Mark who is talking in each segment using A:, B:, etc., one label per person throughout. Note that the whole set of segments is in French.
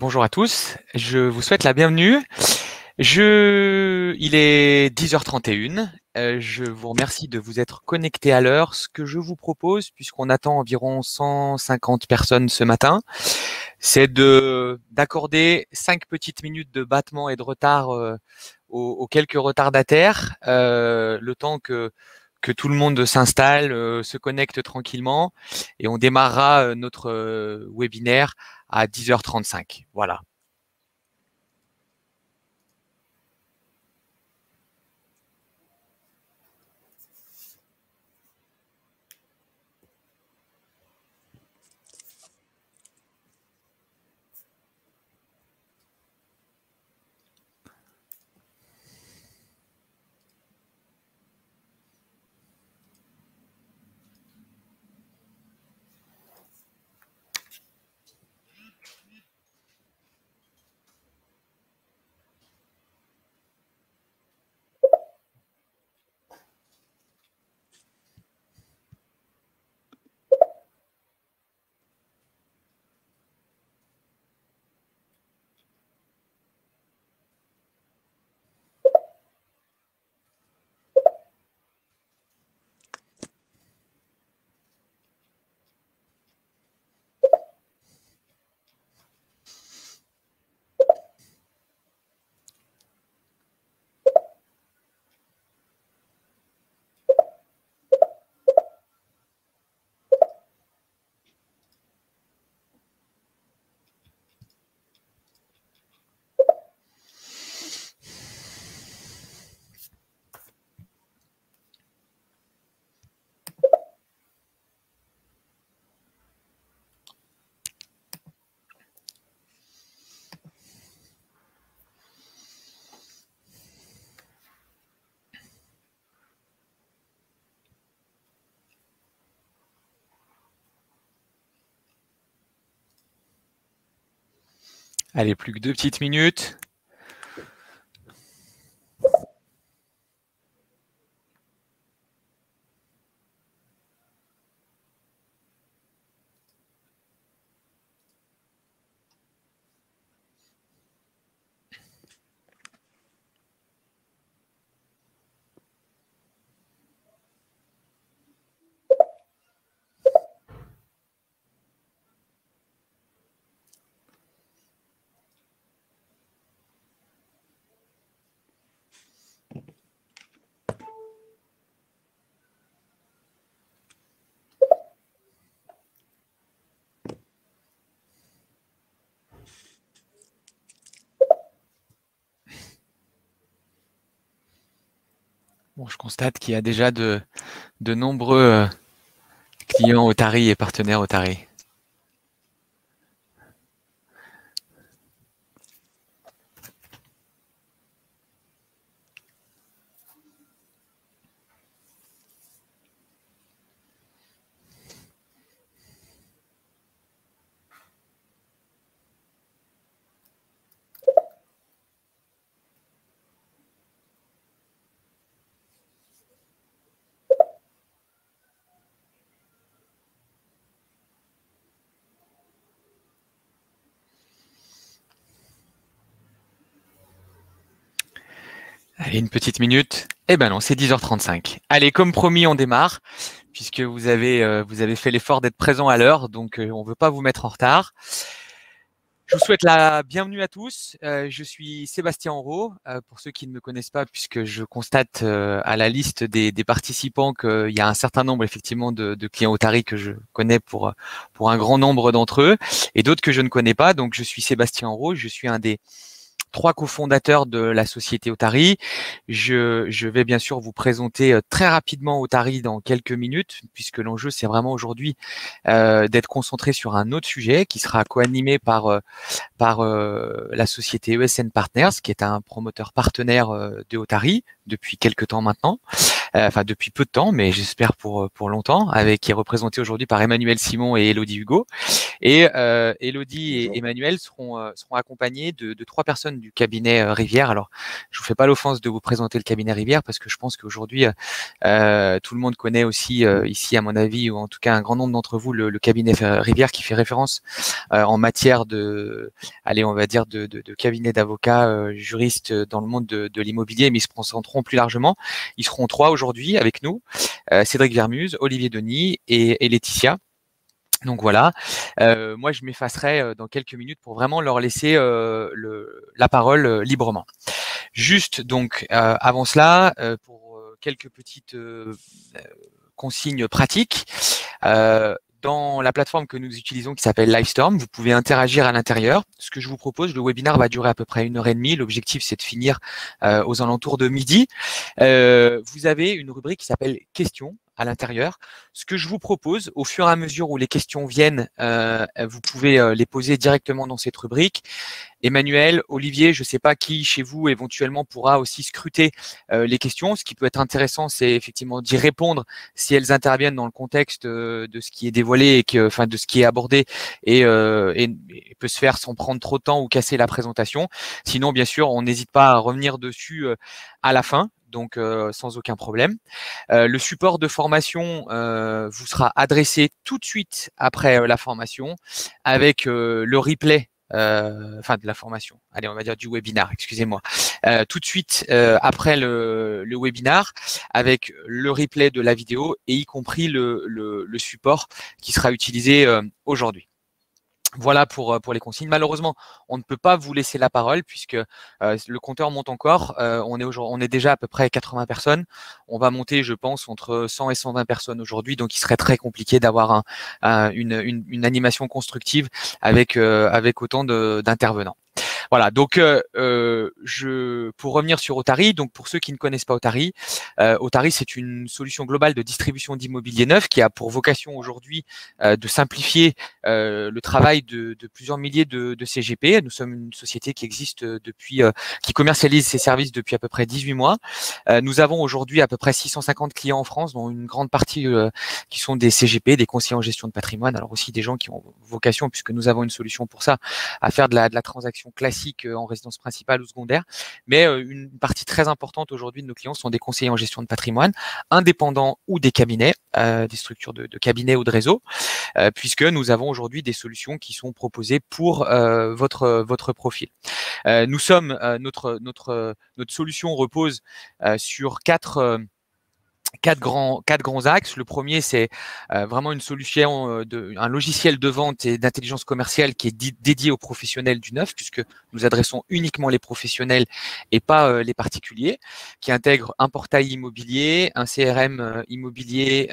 A: Bonjour à tous, je vous souhaite la bienvenue. Il est 10h31. Je vous remercie de vous être connectés à l'heure. Ce que je vous propose, puisqu'on attend environ 150 personnes ce matin, c'est d'accorder 5 petites minutes de battement et de retard aux quelques retardataires, le temps que tout le monde s'installe, se connecte tranquillement, et on démarrera notre webinaire à 10h35. Voilà. Allez, plus que 2 petites minutes. Bon, je constate qu'il y a déjà de nombreux clients Otari et partenaires Otari. Allez, une petite minute. Eh ben non, c'est 10h35. Allez, comme promis, on démarre, puisque vous avez fait l'effort d'être présent à l'heure, donc on ne veut pas vous mettre en retard. Je vous souhaite la bienvenue à tous. Je suis Sébastien Enrault, pour ceux qui ne me connaissent pas, puisque je constate à la liste des participants qu'il y a un certain nombre effectivement de clients Otari que je connais pour un grand nombre d'entre eux, et d'autres que je ne connais pas. Donc je suis Sébastien Enrault, je suis un des 3 cofondateurs de la société Otari. Je vais bien sûr vous présenter très rapidement Otari dans quelques minutes, puisque l'enjeu c'est vraiment aujourd'hui d'être concentré sur un autre sujet qui sera co-animé par la société ESN Partners, qui est un promoteur partenaire de Otari depuis quelques temps maintenant. enfin depuis peu de temps, mais j'espère pour longtemps, qui est représenté aujourd'hui par Emmanuel Simon et Elodie Hugo. Et Elodie et Emmanuel seront accompagnés de 3 personnes du cabinet Rivière. Alors, je vous fais pas l'offense de vous présenter le cabinet Rivière parce que je pense qu'aujourd'hui, tout le monde connaît aussi ici, à mon avis, ou en tout cas un grand nombre d'entre vous, le cabinet Rivière qui fait référence en matière on va dire de cabinet d'avocats, juristes dans le monde de l'immobilier, mais ils se concentreront plus largement. Ils seront 3 aujourd'hui avec nous, Cédric Vermuse, Olivier Denis et Laetitia. Donc voilà, moi je m'effacerai dans quelques minutes pour vraiment leur laisser la parole librement. Juste donc avant cela, pour quelques petites consignes pratiques. Dans la plateforme que nous utilisons qui s'appelle Livestorm, vous pouvez interagir à l'intérieur. Ce que je vous propose, le webinaire va durer à peu près 1h30. L'objectif, c'est de finir aux alentours de midi. Vous avez une rubrique qui s'appelle questions à l'intérieur. Ce que je vous propose, au fur et à mesure où les questions viennent, vous pouvez les poser directement dans cette rubrique. Emmanuel, Olivier, je ne sais pas qui chez vous éventuellement pourra aussi scruter les questions. Ce qui peut être intéressant, c'est effectivement d'y répondre si elles interviennent dans le contexte de ce qui est dévoilé et enfin de ce qui est abordé et peut se faire sans prendre trop de temps ou casser la présentation. Sinon, bien sûr, on n'hésite pas à revenir dessus à la fin. Donc sans aucun problème. Le support de formation vous sera adressé tout de suite après la formation avec le replay de la formation. Allez, on va dire du webinar, excusez-moi. Tout de suite après le webinar avec le replay de la vidéo et y compris le support qui sera utilisé aujourd'hui. Voilà pour les consignes. Malheureusement, on ne peut pas vous laisser la parole puisque le compteur monte encore. On est déjà à peu près 80 personnes. On va monter, je pense, entre 100 et 120 personnes aujourd'hui. Donc, il serait très compliqué d'avoir une animation constructive avec autant d'intervenants. Voilà, donc pour revenir sur Otari, donc pour ceux qui ne connaissent pas Otari, Otari c'est une solution globale de distribution d'immobilier neuf qui a pour vocation aujourd'hui de simplifier le travail de plusieurs milliers de CGP. Nous sommes une société qui existe qui commercialise ses services depuis à peu près 18 mois. Nous avons aujourd'hui à peu près 650 clients en France, dont une grande partie qui sont des CGP, des conseillers en gestion de patrimoine, alors aussi des gens qui ont vocation, puisque nous avons une solution pour ça, à faire de la transaction classique en résidence principale ou secondaire, mais une partie très importante aujourd'hui de nos clients sont des conseillers en gestion de patrimoine, indépendants ou des cabinets, des structures de cabinets ou de réseaux, puisque nous avons aujourd'hui des solutions qui sont proposées pour votre profil. Notre solution repose sur quatre grands axes. Le premier, c'est vraiment une solution, un logiciel de vente et d'intelligence commerciale qui est dédié aux professionnels du neuf, puisque nous adressons uniquement les professionnels et pas les particuliers, qui intègre un portail immobilier, un CRM immobilier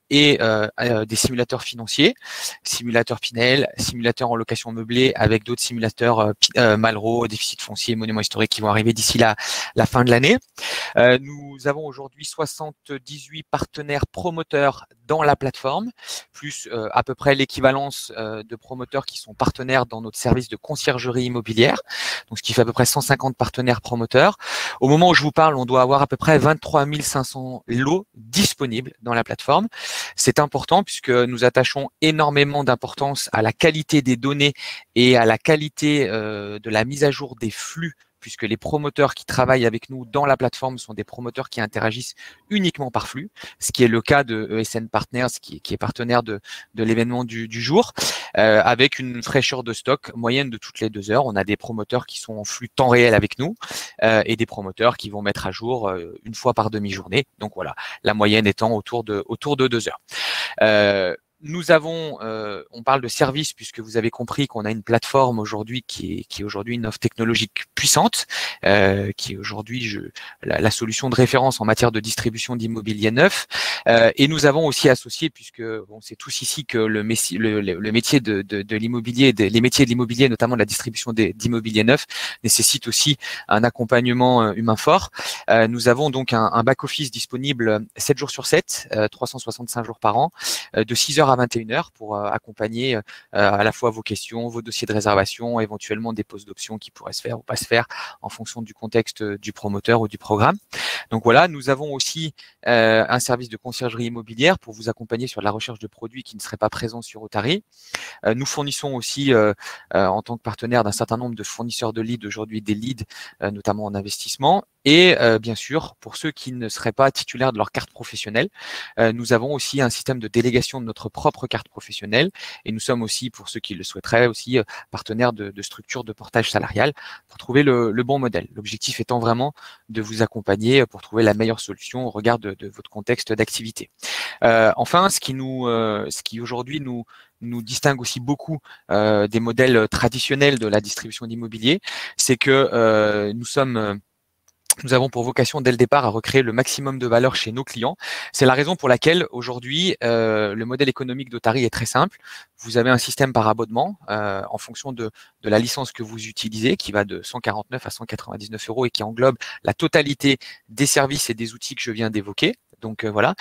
A: et des simulateurs financiers, simulateur Pinel, simulateur en location meublée, avec d'autres simulateurs Malraux, déficit foncier, monument historique qui vont arriver d'ici la fin de l'année. Nous avons aujourd'hui 78 partenaires promoteurs dans la plateforme, plus à peu près l'équivalence de promoteurs qui sont partenaires dans notre service de conciergerie immobilière, donc ce qui fait à peu près 150 partenaires promoteurs. Au moment où je vous parle, on doit avoir à peu près 23 500 lots disponibles dans la plateforme. C'est important puisque nous attachons énormément d'importance à la qualité des données et à la qualité de la mise à jour des flux, puisque les promoteurs qui travaillent avec nous dans la plateforme sont des promoteurs qui interagissent uniquement par flux, ce qui est le cas de ESN Partners, qui est partenaire de l'événement du jour, avec une fraîcheur de stock moyenne de toutes les 2 heures. On a des promoteurs qui sont en flux temps réel avec nous et des promoteurs qui vont mettre à jour une fois par demi-journée. Donc voilà, la moyenne étant autour de 2 heures. Nous avons, on parle de service puisque vous avez compris qu'on a une plateforme aujourd'hui qui est aujourd'hui une offre technologique puissante, qui est aujourd'hui la solution de référence en matière de distribution d'immobilier neuf. Et nous avons aussi associé, puisque on sait tous ici que le métier de l'immobilier, les métiers de l'immobilier, notamment de la distribution d'immobilier neuf, nécessitent aussi un accompagnement humain fort. Nous avons donc un back-office disponible 7 jours sur 7, 365 jours par an, de 6h à 21h pour accompagner à la fois vos questions, vos dossiers de réservation, éventuellement des poses d'options qui pourraient se faire ou pas se faire en fonction du contexte du promoteur ou du programme. Donc voilà, nous avons aussi un service de conciergerie immobilière pour vous accompagner sur la recherche de produits qui ne seraient pas présents sur Otari. Nous fournissons aussi, en tant que partenaire d'un certain nombre de fournisseurs de leads aujourd'hui, des leads, notamment en investissement. Et bien sûr, pour ceux qui ne seraient pas titulaires de leur carte professionnelle, nous avons aussi un système de délégation de notre propre carte professionnelle. Et nous sommes aussi, pour ceux qui le souhaiteraient, aussi partenaires de structures de portage salarial pour trouver le bon modèle. L'objectif étant vraiment de vous accompagner pour trouver la meilleure solution au regard de votre contexte d'activité. Enfin, ce qui aujourd'hui nous distingue aussi beaucoup des modèles traditionnels de la distribution d'immobilier, c'est que nous avons pour vocation dès le départ à recréer le maximum de valeur chez nos clients. C'est la raison pour laquelle aujourd'hui, le modèle économique d'Otari est très simple. Vous avez un système par abonnement en fonction de la licence que vous utilisez, qui va de 149 à 199 € et qui englobe la totalité des services et des outils que je viens d'évoquer. Donc voilà.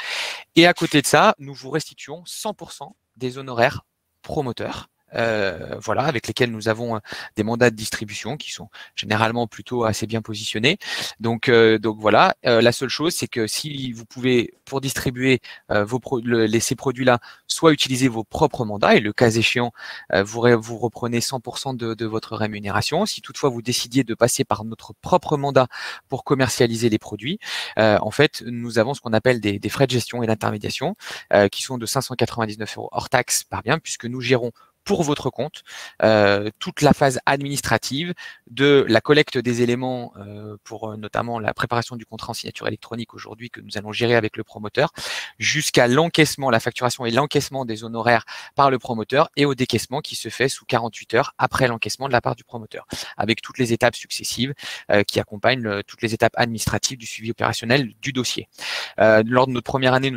A: Et à côté de ça, nous vous restituons 100% des honoraires promoteurs. Voilà, avec lesquels nous avons des mandats de distribution qui sont généralement plutôt assez bien positionnés. Donc voilà, la seule chose, c'est que si vous pouvez, pour distribuer ces produits-là, soit utiliser vos propres mandats, et le cas échéant, vous reprenez 100% de votre rémunération. Si toutefois vous décidiez de passer par notre propre mandat pour commercialiser les produits, en fait, nous avons ce qu'on appelle des frais de gestion et d'intermédiation qui sont de 599 € hors taxe par bien, puisque nous gérons pour votre compte toute la phase administrative de la collecte des éléments pour notamment la préparation du contrat en signature électronique aujourd'hui que nous allons gérer avec le promoteur, jusqu'à l'encaissement, la facturation et l'encaissement des honoraires par le promoteur et au décaissement qui se fait sous 48 heures après l'encaissement de la part du promoteur, avec toutes les étapes successives qui accompagnent toutes les étapes administratives du suivi opérationnel du dossier. Lors de notre première année,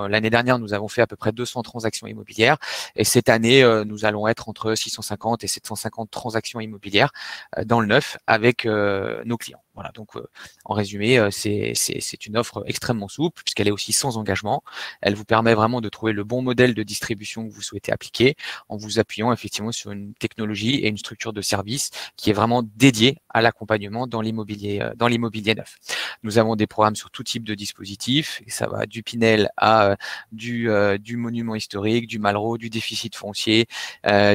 A: l'année dernière, nous avons fait à peu près 200 transactions immobilières et cette année, nous allons être entre 650 et 750 transactions immobilières dans le neuf avec nos clients. Voilà, donc en résumé, c'est une offre extrêmement souple puisqu'elle est aussi sans engagement. Elle vous permet vraiment de trouver le bon modèle de distribution que vous souhaitez appliquer en vous appuyant effectivement sur une technologie et une structure de service qui est vraiment dédiée à l'accompagnement dans l'immobilier neuf. Nous avons des programmes sur tout type de dispositifs, et ça va du Pinel à du monument historique, du Malraux, du déficit foncier,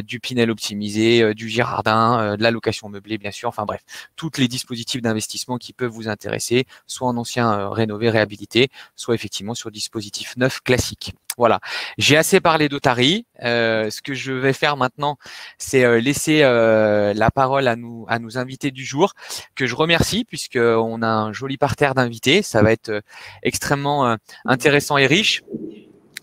A: du Pinel optimisé, du Girardin, de la location meublée bien sûr, enfin bref, tous les dispositifs d'investissement qui peuvent vous intéresser, soit en ancien rénové, réhabilité, soit effectivement sur dispositifs neufs classiques. Voilà, j'ai assez parlé d'Otari. Ce que je vais faire maintenant, c'est laisser la parole à nos invités du jour, que je remercie puisqu'on a un joli parterre d'invités. Ça va être extrêmement intéressant et riche.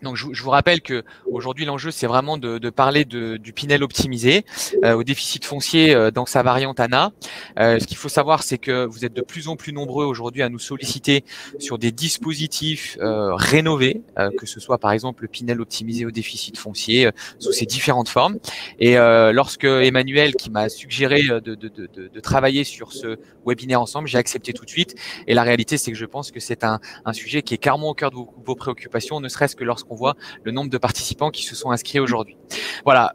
A: Donc, je vous rappelle que aujourd'hui l'enjeu, c'est vraiment de parler du Pinel optimisé au déficit foncier dans sa variante ANA. Ce qu'il faut savoir, c'est que vous êtes de plus en plus nombreux aujourd'hui à nous solliciter sur des dispositifs rénovés, que ce soit par exemple le Pinel optimisé au déficit foncier sous ses différentes formes. Et lorsque Emmanuel, qui m'a suggéré de travailler sur ce webinaire ensemble, j'ai accepté tout de suite. Et la réalité, c'est que je pense que c'est un sujet qui est clairement au cœur de vos préoccupations, ne serait-ce que lorsqu'on voit le nombre de participants qui se sont inscrits aujourd'hui. Voilà,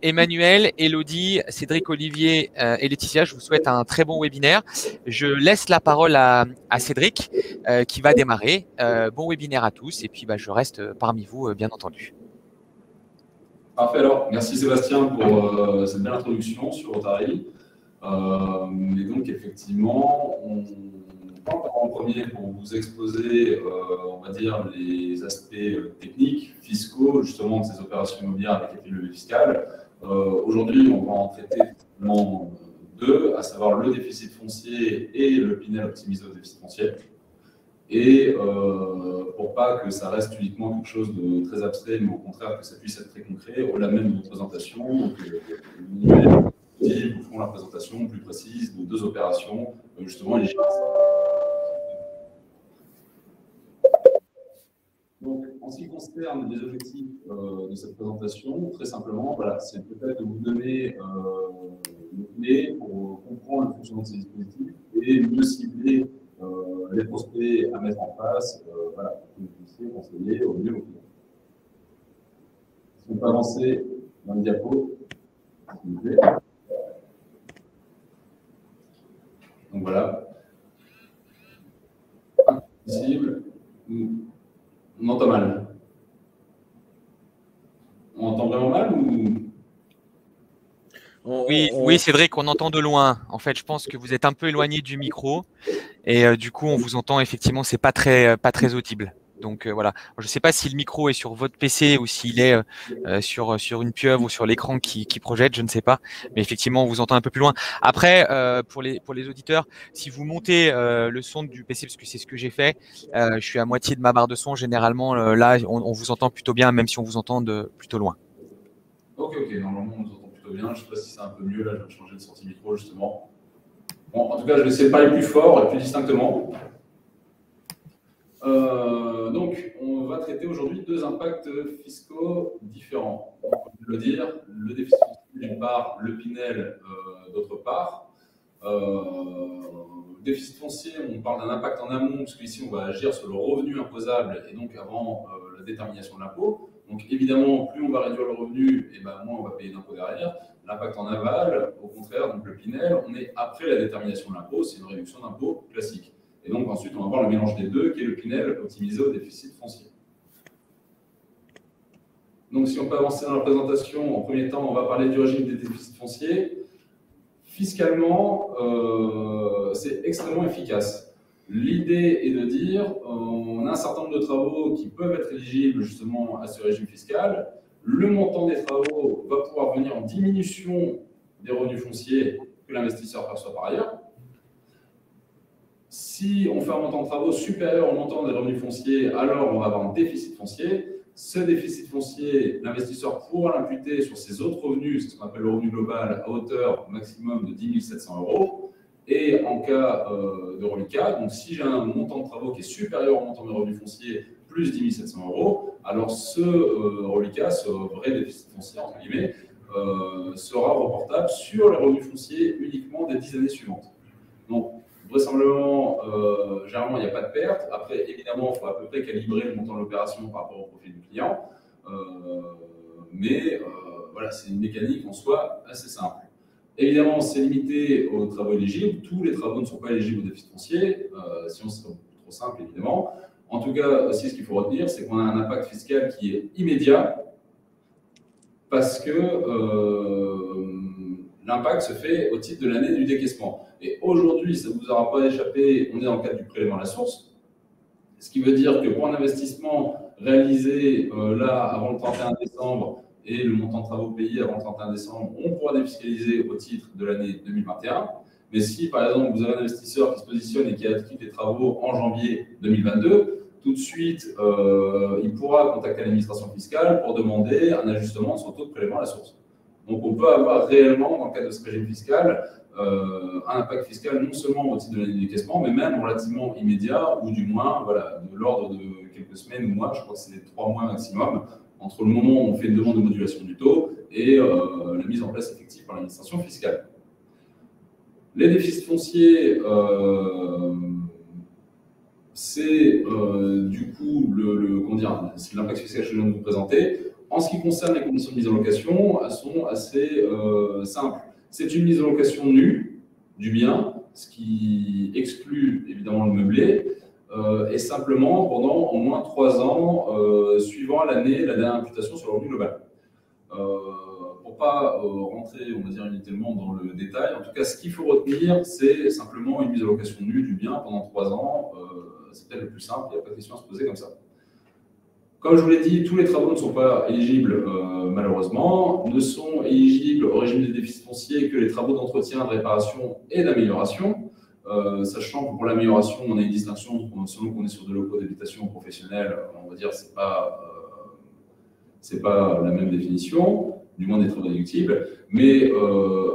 A: Emmanuel, Elodie, Cédric, Olivier et Laetitia, je vous souhaite un très bon webinaire. Je laisse la parole à Cédric qui va démarrer. Bon webinaire à tous et puis je reste parmi vous, bien entendu.
B: Parfait alors, merci Sébastien pour cette belle introduction sur Otari. Et donc effectivement, on en premier pour vous exposer, on va dire, les aspects techniques, fiscaux, justement, de ces opérations immobilières avec effet de levier fiscal. Aujourd'hui, on va en traiter finalement deux, à savoir le déficit foncier et le Pinel optimisé au déficit foncier. Et pour pas que ça reste uniquement quelque chose de très abstrait, mais au contraire que ça puisse être très concret, au-delà même de notre présentation, donc vous feront la présentation plus précise de deux opérations, justement éligibles. Donc, en ce qui concerne les objectifs de cette présentation, très simplement, voilà, c'est peut-être de vous donner les clés pour comprendre le fonctionnement de ces dispositifs et mieux cibler les prospects à mettre en place, voilà, pour que vous puissiez conseiller au mieux aux clients. peut avancer dans le diapo, s'il vous plaît. Donc voilà. Possible. On entend mal. On entend vraiment mal ou...
A: Oui, Cédric, on entend de loin. En fait, je pense que vous êtes un peu éloigné du micro et du coup, on vous entend effectivement, c'est pas très audible. Donc voilà. Je ne sais pas si le micro est sur votre PC ou s'il est sur une pieuvre ou sur l'écran qui projette, je ne sais pas. Mais effectivement, on vous entend un peu plus loin. Après, pour les auditeurs, si vous montez le son du PC, parce que c'est ce que j'ai fait, je suis à moitié de ma barre de son. Généralement, là, on vous entend plutôt bien, même si on vous entend plutôt loin.
B: Ok, normalement on nous entend plutôt bien. Je ne sais pas si c'est un peu mieux, là je vais changer de sortie micro justement. Bon, en tout cas, je vais essayer de parler plus fort et plus distinctement. Donc, on va traiter aujourd'hui deux impacts fiscaux différents. On peut le dire, le déficit foncier d'une part, le Pinel d'autre part. Le déficit foncier, on parle d'un impact en amont, parce qu'ici on va agir sur le revenu imposable et donc avant la détermination de l'impôt. Donc évidemment, plus on va réduire le revenu, et ben, moins on va payer d'impôt derrière. L'impact en aval, au contraire, donc le Pinel, on est après la détermination de l'impôt, c'est une réduction d'impôt classique. Et donc ensuite, on va avoir le mélange des deux, qui est le Pinel optimisé au déficit foncier. Donc si on peut avancer dans la présentation, en premier temps, on va parler du régime des déficits fonciers. Fiscalement, c'est extrêmement efficace. L'idée est de dire, on a un certain nombre de travaux qui peuvent être éligibles justement à ce régime fiscal. Le montant des travaux va pouvoir venir en diminution des revenus fonciers que l'investisseur perçoit par ailleurs. Si on fait un montant de travaux supérieur au montant des revenus fonciers, alors on va avoir un déficit foncier. Ce déficit foncier, l'investisseur pourra l'imputer sur ses autres revenus, c'est ce qu'on appelle le revenu global, à hauteur maximum de 10 700 €. Et en cas de reliquat, donc si j'ai un montant de travaux qui est supérieur au montant de revenus fonciers plus 10 700 €, alors ce reliquat, ce vrai déficit foncier, entre guillemets, sera reportable sur les revenus fonciers uniquement des 10 années suivantes. Donc, vraisemblablement, généralement, il n'y a pas de perte. Après, évidemment, il faut à peu près calibrer le montant de l'opération par rapport au profil du client. Mais voilà, c'est une mécanique en soi assez simple. Évidemment, c'est limité aux travaux éligibles. Tous les travaux ne sont pas éligibles au déficit foncier, sinon ce serait trop simple, évidemment. En tout cas, aussi, ce qu'il faut retenir, c'est qu'on a un impact fiscal qui est immédiat parce que l'impact se fait au titre de l'année du décaissement. Et aujourd'hui, ça ne vous aura pas échappé, on est dans le cadre du prélèvement à la source. Ce qui veut dire que pour un investissement réalisé là avant le 31 décembre et le montant de travaux payés avant le 31 décembre, on pourra défiscaliser au titre de l'année 2021. Mais si, par exemple, vous avez un investisseur qui se positionne et qui a acquis des travaux en janvier 2022, tout de suite, il pourra contacter l'administration fiscale pour demander un ajustement de son taux de prélèvement à la source. Donc, on peut avoir réellement, dans le cadre de ce régime fiscal, un impact fiscal non seulement au titre de l'année de décaissement, mais même relativement immédiat, ou du moins, voilà, de l'ordre de quelques semaines ou mois, je crois que c'est 3 mois maximum, entre le moment où on fait une demande de modulation du taux et la mise en place effective par l'administration fiscale. Les déficits fonciers, c'est du coup c'est l'impact fiscal que je viens de vous présenter. En ce qui concerne les conditions de mise en location, elles sont assez simples. C'est une mise en location nue du bien, ce qui exclut évidemment le meublé, et simplement pendant au moins 3 ans suivant la dernière imputation sur le revenu global. Pour ne pas rentrer, on va dire, inutilement dans le détail, en tout cas, ce qu'il faut retenir, c'est simplement une mise en location nue du bien pendant 3 ans. C'est peut-être le plus simple, il n'y a pas de question à se poser comme ça. Comme je vous l'ai dit, tous les travaux ne sont pas éligibles, malheureusement. Ne sont éligibles au régime des déficits fonciers que les travaux d'entretien, de réparation et d'amélioration. Sachant que pour l'amélioration, on a une distinction selon qu'on est sur des locaux d'habitation professionnels, on va dire que c'est pas la même définition, du moins des travaux déductibles, mais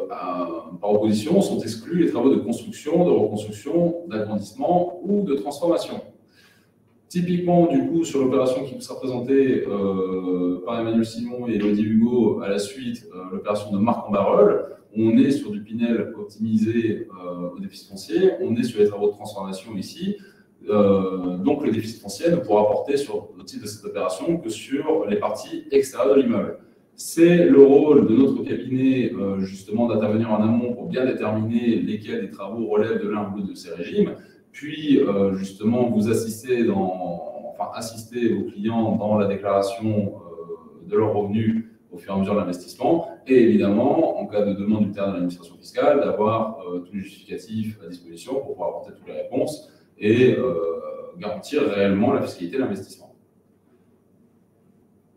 B: par opposition sont exclus les travaux de construction, de reconstruction, d'agrandissement ou de transformation. Typiquement, du coup, sur l'opération qui vous sera présentée par Emmanuel Simon et Elodie Hugo à la suite, l'opération de Marc en Barreul, on est sur du Pinel optimisé au déficit foncier, on est sur les travaux de transformation ici, donc le déficit foncier ne pourra porter sur le titre de cette opération que sur les parties extérieures de l'immeuble. C'est le rôle de notre cabinet, justement, d'intervenir en amont pour bien déterminer lesquels des travaux relèvent de l'un ou l'autre de ces régimes, puis justement vous assister assister vos clients dans la déclaration de leurs revenus au fur et à mesure de l'investissement, et évidemment, en cas de demande ultérieure de l'administration fiscale, d'avoir tous les justificatifs à disposition pour pouvoir apporter toutes les réponses et garantir réellement la fiscalité de l'investissement.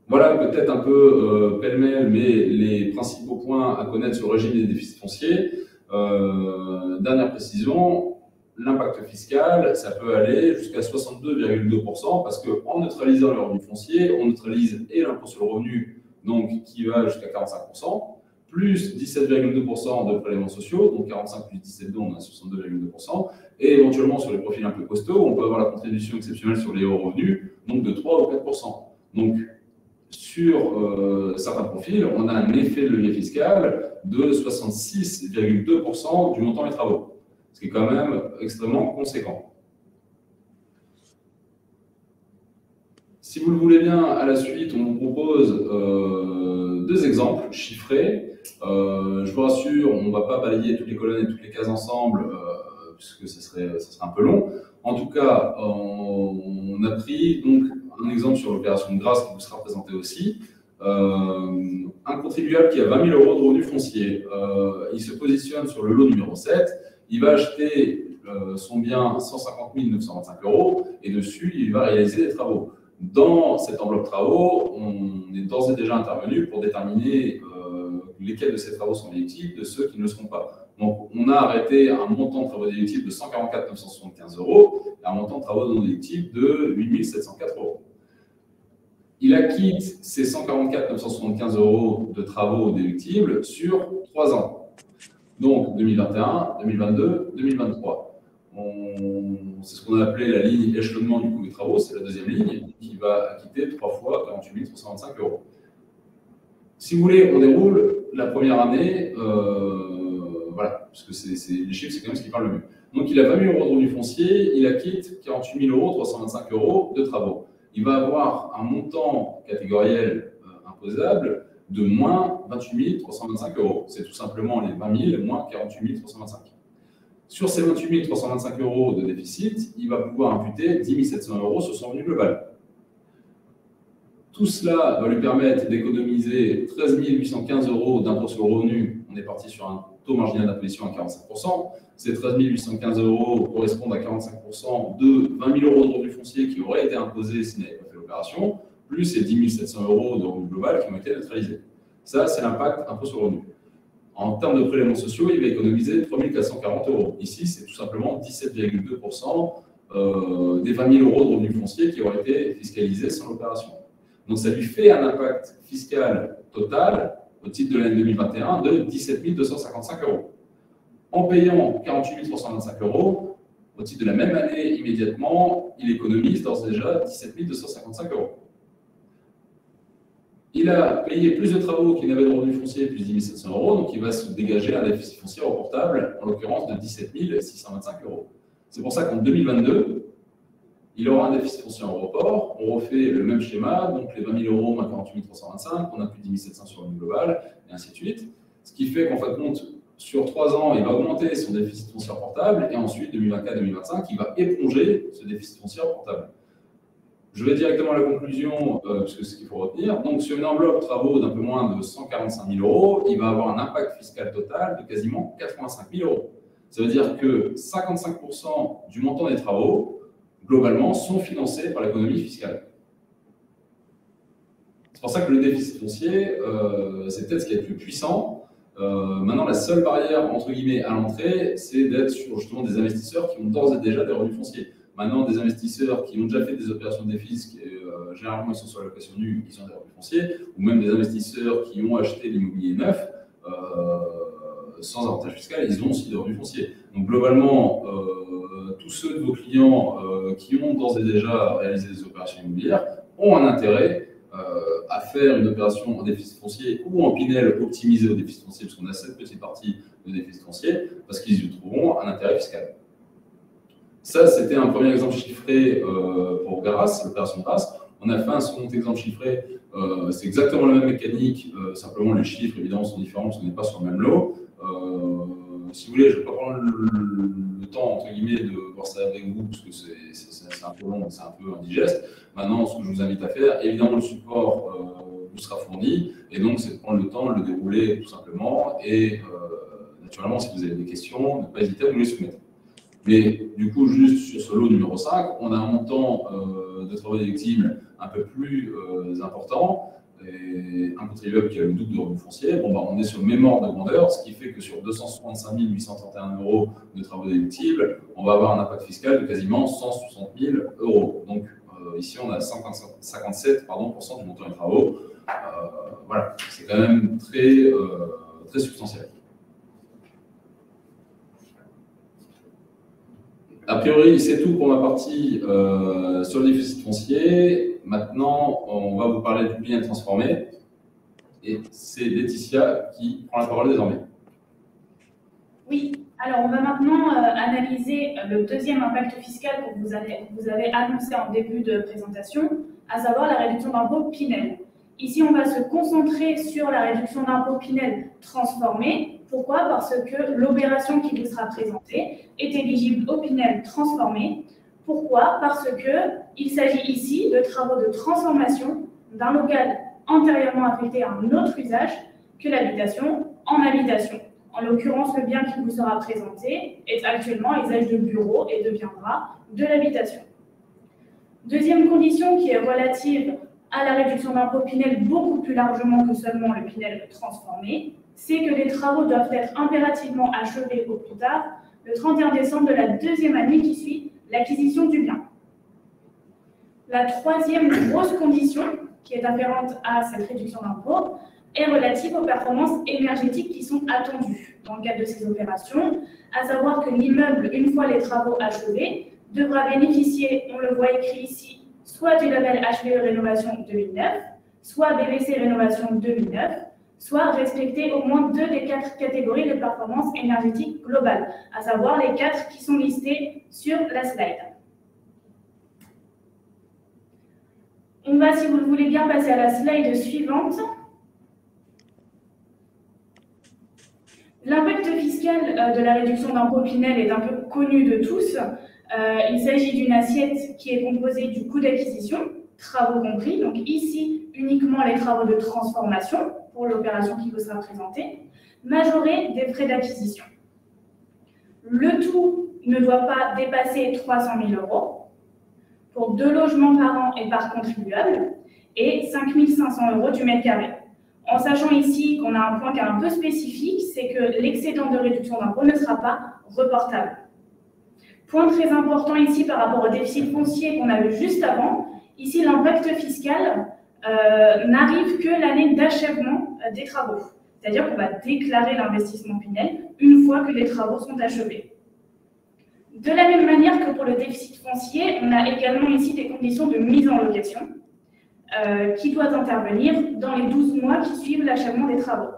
B: Voilà peut-être un peu pêle-mêle, mais les principaux points à connaître sur le régime des déficits fonciers. Dernière précision, l'impact fiscal, ça peut aller jusqu'à 62,2% parce qu'en neutralisant le revenu foncier, on neutralise et l'impôt sur le revenu, donc qui va jusqu'à 45%, plus 17,2% de prélèvements sociaux, donc 45 plus 17,2, on a 62,2%, et éventuellement sur les profils un peu costauds, on peut avoir la contribution exceptionnelle sur les hauts revenus, donc de 3 ou 4%. Donc, sur certains profils, on a un effet de levier fiscal de 66,2% du montant des travaux, ce qui est quand même extrêmement conséquent. Si vous le voulez bien, à la suite, on vous propose deux exemples chiffrés. Je vous rassure, on ne va pas balayer toutes les colonnes et toutes les cases ensemble, puisque ce serait un peu long. En tout cas, on a pris donc un exemple sur l'opération de grâce qui vous sera présenté aussi. Un contribuable qui a 20 000 € de revenus fonciers, il se positionne sur le lot numéro 7, il va acheter son bien 150 925 € et dessus, il va réaliser des travaux. Dans cette enveloppe travaux, on est d'ores et déjà intervenu pour déterminer lesquels de ces travaux sont déductibles de ceux qui ne le seront pas. Donc, on a arrêté un montant de travaux déductibles de 144 975 € et un montant de travaux non déductibles de 8 704 €. Il acquitte ces 144 975 € de travaux déductibles sur 3 ans. Donc 2021, 2022, 2023. C'est ce qu'on a appelé la ligne échelonnement du coût des travaux, c'est la deuxième ligne, qui va acquitter 3 fois 48 325 €. Si vous voulez, on déroule la première année, voilà, parce que les chiffres, c'est quand même ce qui parle le mieux. Donc il a 20 000 € de revenus fonciers, il acquitte 48 325 € de travaux. Il va avoir un montant catégoriel imposable de moins 28 325 €. C'est tout simplement les 20 000 moins 48 325. Sur ces 28 325 € de déficit, il va pouvoir imputer 10 700 € sur son revenu global. Tout cela va lui permettre d'économiser 13 815 € d'impôt sur le revenu. On est parti sur un taux marginal d'imposition à 45%. Ces 13 815 € correspondent à 45% de 20 000 € de revenus fonciers qui auraient été imposés s'il n'avait pas fait l'opération, plus ces 10 700 € de revenus global qui ont été neutralisés. Ça, c'est l'impact impôt sur le revenu. En termes de prélèvements sociaux, il va économiser 3 440 €. Ici, c'est tout simplement 17,2% des 20 000 € de revenus fonciers qui auraient été fiscalisés sans l'opération. Donc, ça lui fait un impact fiscal total au titre de l'année 2021 de 17 255 €. En payant 48 325 € au titre de la même année immédiatement, il économise d'ores et déjà 17 255 €. Il a payé plus de travaux qu'il n'avait de revenus fonciers, plus 10 700 €, donc il va se dégager un déficit foncier reportable, en l'occurrence de 17 625 €. C'est pour ça qu'en 2022, il aura un déficit foncier en report. On refait le même schéma, donc les 20 000 € moins 48 325, on a plus 10 700 € sur le revenu global, et ainsi de suite. Ce qui fait qu'en fin de compte, sur 3 ans, il va augmenter son déficit foncier reportable, et ensuite, 2024-2025, il va éponger ce déficit foncier reportable. Je vais directement à la conclusion, parce que c'est ce qu'il faut retenir. Donc, sur une enveloppe travaux d'un peu moins de 145 000 €, il va avoir un impact fiscal total de quasiment 85 000 €. Ça veut dire que 55% du montant des travaux, globalement, sont financés par l'économie fiscale. C'est pour ça que le déficit foncier, c'est peut-être ce qui est le plus puissant. Maintenant, la seule barrière, entre guillemets, à l'entrée, c'est d'être sur justement des investisseurs qui ont d'ores et déjà des revenus fonciers. Maintenant, des investisseurs qui ont déjà fait des opérations de défisc, généralement ils sont sur la location nue, ils ont des revenus fonciers, ou même des investisseurs qui ont acheté l'immobilier neuf, sans avantage fiscal, ils ont aussi des revenus fonciers. Donc globalement, tous ceux de vos clients qui ont d'ores et déjà réalisé des opérations immobilières ont un intérêt à faire une opération en déficit foncier ou en Pinel optimisé au déficit foncier, parce qu'on a cette petite partie de déficit foncier, parce qu'ils y trouveront un intérêt fiscal. Ça, c'était un premier exemple chiffré pour Grasse, l'opération Grasse. On a fait un second exemple chiffré, c'est exactement la même mécanique, simplement les chiffres évidemment sont différents parce qu'on n'est pas sur le même lot. Si vous voulez, je ne vais pas prendre le temps, entre guillemets, de voir ça avec vous, parce que c'est un peu long, c'est un peu indigeste. Maintenant, ce que je vous invite à faire, évidemment, le support vous sera fourni, et donc c'est de prendre le temps de le dérouler tout simplement, et naturellement, si vous avez des questions, ne pas hésiter à nous les soumettre. Mais du coup, juste sur ce lot numéro 5, on a un montant de travaux déductibles un peu plus important, et un contribuable qui a le double de revenus fonciers. Bon, on est sur le même ordre de grandeur, ce qui fait que sur 265 831 € de travaux déductibles, on va avoir un impact fiscal de quasiment 160 000 €. Donc ici, on a 57% du montant des travaux. Voilà, c'est quand même très, très substantiel. A priori, c'est tout pour ma partie sur le déficit foncier. Maintenant, on va vous parler du PNL transformé. Et c'est Laetitia qui prend la parole désormais.
C: Oui, alors on va maintenant analyser le deuxième impact fiscal que vous avez annoncé en début de présentation, à savoir la réduction d'impôt Pinel. Ici, on va se concentrer sur la réduction d'impôt Pinel transformée. Pourquoi? Parce que l'opération qui vous sera présentée est éligible au Pinel transformé. Pourquoi? Parce qu'il s'agit ici de travaux de transformation d'un local antérieurement affecté à un autre usage que l'habitation en habitation. En l'occurrence, le bien qui vous sera présenté est actuellement à usage de bureau et deviendra de l'habitation. Deuxième condition qui est relative à la réduction d'impôt Pinel beaucoup plus largement que seulement le Pinel transformé, c'est que les travaux doivent être impérativement achevés au plus tard le 31 décembre de la deuxième année qui suit l'acquisition du bien. La troisième grosse condition qui est afférente à cette réduction d'impôt est relative aux performances énergétiques qui sont attendues dans le cadre de ces opérations, à savoir que l'immeuble, une fois les travaux achevés, devra bénéficier, on le voit écrit ici, soit du label HVE Rénovation 2009, soit BBC Rénovation 2009, soit respecter au moins 2 des 4 catégories de performance énergétique globale, à savoir les 4 qui sont listées sur la slide. On va, si vous le voulez bien, passer à la slide suivante. L'impact fiscal de la réduction d'impôt Pinel est un peu connu de tous. Il s'agit d'une assiette qui est composée du coût d'acquisition, travaux compris, donc ici uniquement les travaux de transformation pour l'opération qui vous sera présentée, majoré des frais d'acquisition. Le tout ne doit pas dépasser 300 000 € pour 2 logements par an et par contribuable et 5 500 € du mètre carré. En sachant ici qu'on a un point qui est un peu spécifique, c'est que l'excédent de réduction d'impôt ne sera pas reportable. Point très important ici par rapport au déficit foncier qu'on a vu juste avant, ici l'impact fiscal n'arrive que l'année d'achèvement des travaux. C'est-à-dire qu'on va déclarer l'investissement Pinel une fois que les travaux sont achevés. De la même manière que pour le déficit foncier, on a également ici des conditions de mise en location qui doivent intervenir dans les 12 mois qui suivent l'achèvement des travaux.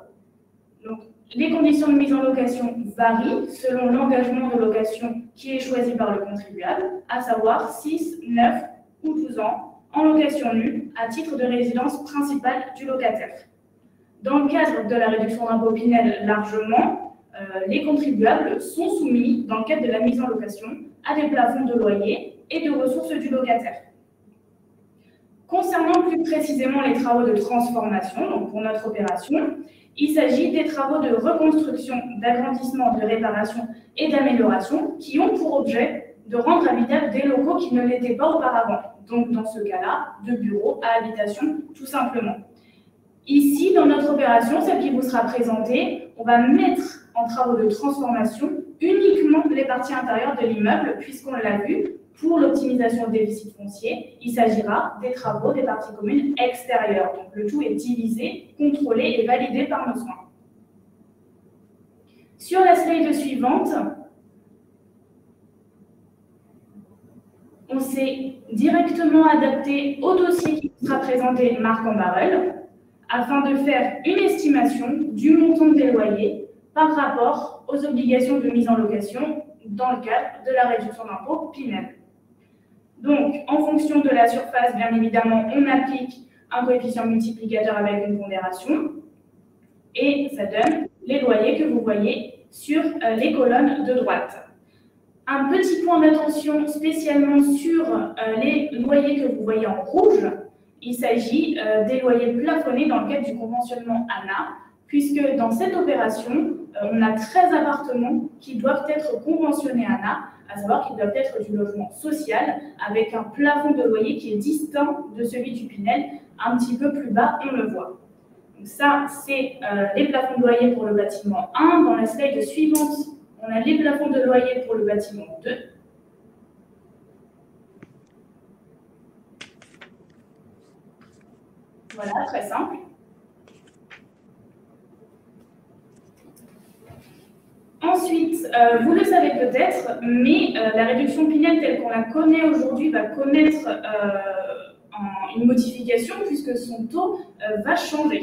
C: Donc, les conditions de mise en location varient selon l'engagement de location qui est choisi par le contribuable, à savoir 6, 9 ou 12 ans en location nue à titre de résidence principale du locataire. Dans le cadre de la réduction d'impôt Pinel largement, les contribuables sont soumis, dans le cadre de la mise en location, à des plafonds de loyer et de ressources du locataire. Concernant plus précisément les travaux de transformation, donc pour notre opération, il s'agit des travaux de reconstruction, d'agrandissement, de réparation et d'amélioration qui ont pour objet de rendre habitables des locaux qui ne l'étaient pas auparavant. Donc dans ce cas-là, de bureau à habitation, tout simplement. Ici, dans notre opération, celle qui vous sera présentée, on va mettre en travaux de transformation uniquement les parties intérieures de l'immeuble, puisqu'on l'a vu, pour l'optimisation du déficit foncier, il s'agira des travaux des parties communes extérieures. Donc le tout est divisé, contrôlé et validé par nos soins. Sur la slide suivante, on s'est directement adapté au dossier qui sera présenté marque en barrel, afin de faire une estimation du montant des loyers par rapport aux obligations de mise en location dans le cadre de la réduction d'impôt Pinel. Donc, en fonction de la surface, bien évidemment, on applique un coefficient multiplicateur avec une pondération et ça donne les loyers que vous voyez sur les colonnes de droite. Un petit point d'attention spécialement sur les loyers que vous voyez en rouge. Il s'agit des loyers plafonnés dans le cadre du conventionnement ANA, puisque dans cette opération, on a 13 appartements qui doivent être conventionnés ANA, à savoir qu'ils doivent être du logement social, avec un plafond de loyer qui est distinct de celui du Pinel, un petit peu plus bas, on le voit. Donc ça, c'est les plafonds de loyer pour le bâtiment 1. Dans la slide suivante, on a les plafonds de loyer pour le bâtiment 2. Voilà, très simple. Ensuite, vous le savez peut-être, mais la réduction Pinel telle qu'on la connaît aujourd'hui va connaître une modification puisque son taux va changer.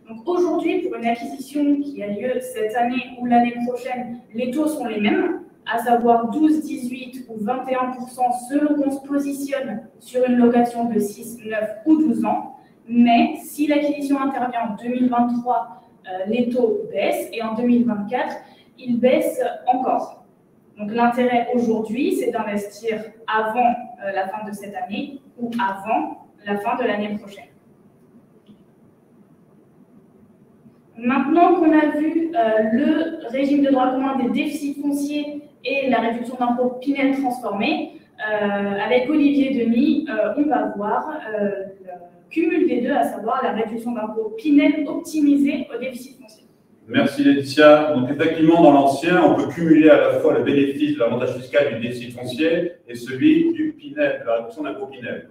C: Donc aujourd'hui, pour une acquisition qui a lieu cette année ou l'année prochaine, les taux sont les mêmes, à savoir 12, 18 ou 21% selon qu'on se positionne sur une location de 6, 9 ou 12 ans. Mais si l'acquisition intervient en 2023, les taux baissent et en 2024, ils baissent encore. Donc l'intérêt aujourd'hui, c'est d'investir avant la fin de cette année ou avant la fin de l'année prochaine. Maintenant qu'on a vu le régime de droit commun des déficits fonciers et la réduction d'impôt Pinel transformée, avec Olivier Denis, on va voir le cumul des deux, à savoir la réduction d'impôt Pinel optimisée au déficit foncier.
D: Merci Laetitia. Donc effectivement, dans l'ancien, on peut cumuler à la fois le bénéfice de l'avantage fiscal du déficit foncier et celui du Pinel, de la réduction d'impôt Pinel.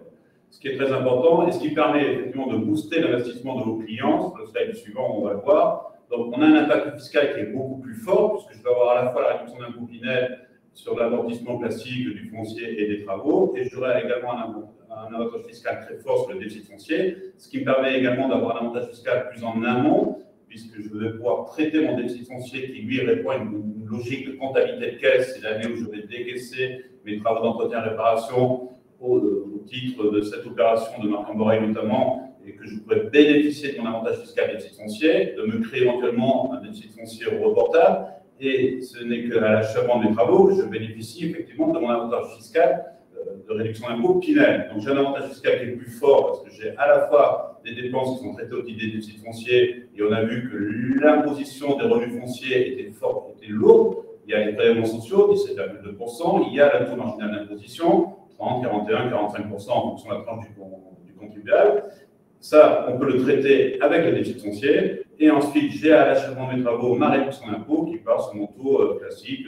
D: Ce qui est très important et ce qui permet effectivement de booster l'investissement de vos clients. Sur le slide suivant, on va le voir. Donc on a un impact fiscal qui est beaucoup plus fort, puisque je vais avoir à la fois la réduction d'impôt Pinel sur l'amortissement classique du foncier et des travaux, et j'aurai également un avantage fiscal très fort sur le déficit foncier, ce qui me permet également d'avoir un avantage fiscal plus en amont, puisque je vais pouvoir traiter mon déficit foncier qui, lui, répond à une logique de comptabilité de caisse. C'est l'année où je vais décaisser mes travaux d'entretien et réparation au titre de cette opération de Marc-en-Borel notamment, et que je pourrais bénéficier de mon avantage fiscal déficit foncier, de me créer éventuellement un déficit foncier reportable, et ce n'est qu'à l'achèvement des travaux que je bénéficie effectivement de mon avantage fiscal de réduction d'impôt Pinel. Donc j'ai un avantage fiscal qui est plus fort parce que j'ai à la fois des dépenses qui sont traitées au titre des déficits fonciers, et on a vu que l'imposition des revenus fonciers était forte, était lourde. Il y a les prélèvements sociaux, 17,2%, il y a la taux marginal d'imposition, 30, 41, 45% en fonction de la tranche du contribuable. Ça, on peut le traiter avec le déficit foncier. Et ensuite, j'ai à l'achèvement des travaux ma réduction d'impôt qui part sur mon taux classique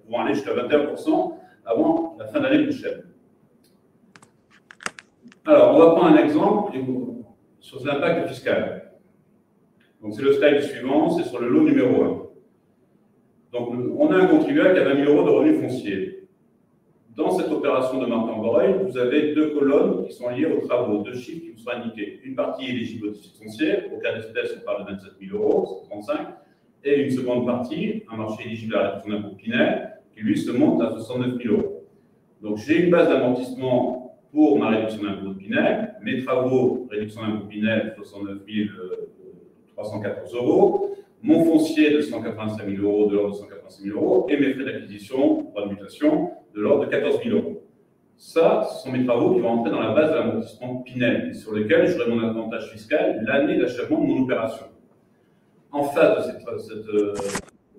D: pouvant aller jusqu'à 21% avant la fin de l'année prochaine. Alors, on va prendre un exemple sur l'impact fiscal. Donc, c'est le slide suivant, c'est sur le lot numéro 1. Donc, on a un contribuable qui a 20 000 € de revenus fonciers. Dans cette opération de Marc-en-Borel, vous avez deux colonnes qui sont liées aux travaux, deux chiffres qui vous sont indiqués. Une partie éligible au déficit foncier, au cas d'espèce, on parle de 27 000 €, c'est 35, et une seconde partie, un marché éligible à la réduction d'impôt Pinel, qui lui se monte à 69 000 €. Donc j'ai une base d'amortissement pour ma réduction d'impôt de Pinel, mes travaux, réduction d'impôt Pinel, 69 314 €, mon foncier de 185 000 €, de l'ordre de 185 000 €, et mes frais d'acquisition, droit de mutation, de l'ordre de 14 000 €. Ça, ce sont mes travaux qui vont entrer dans la base de l'amortissement Pinel, et sur lesquels j'aurai mon avantage fiscal l'année d'achèvement de mon opération. En face de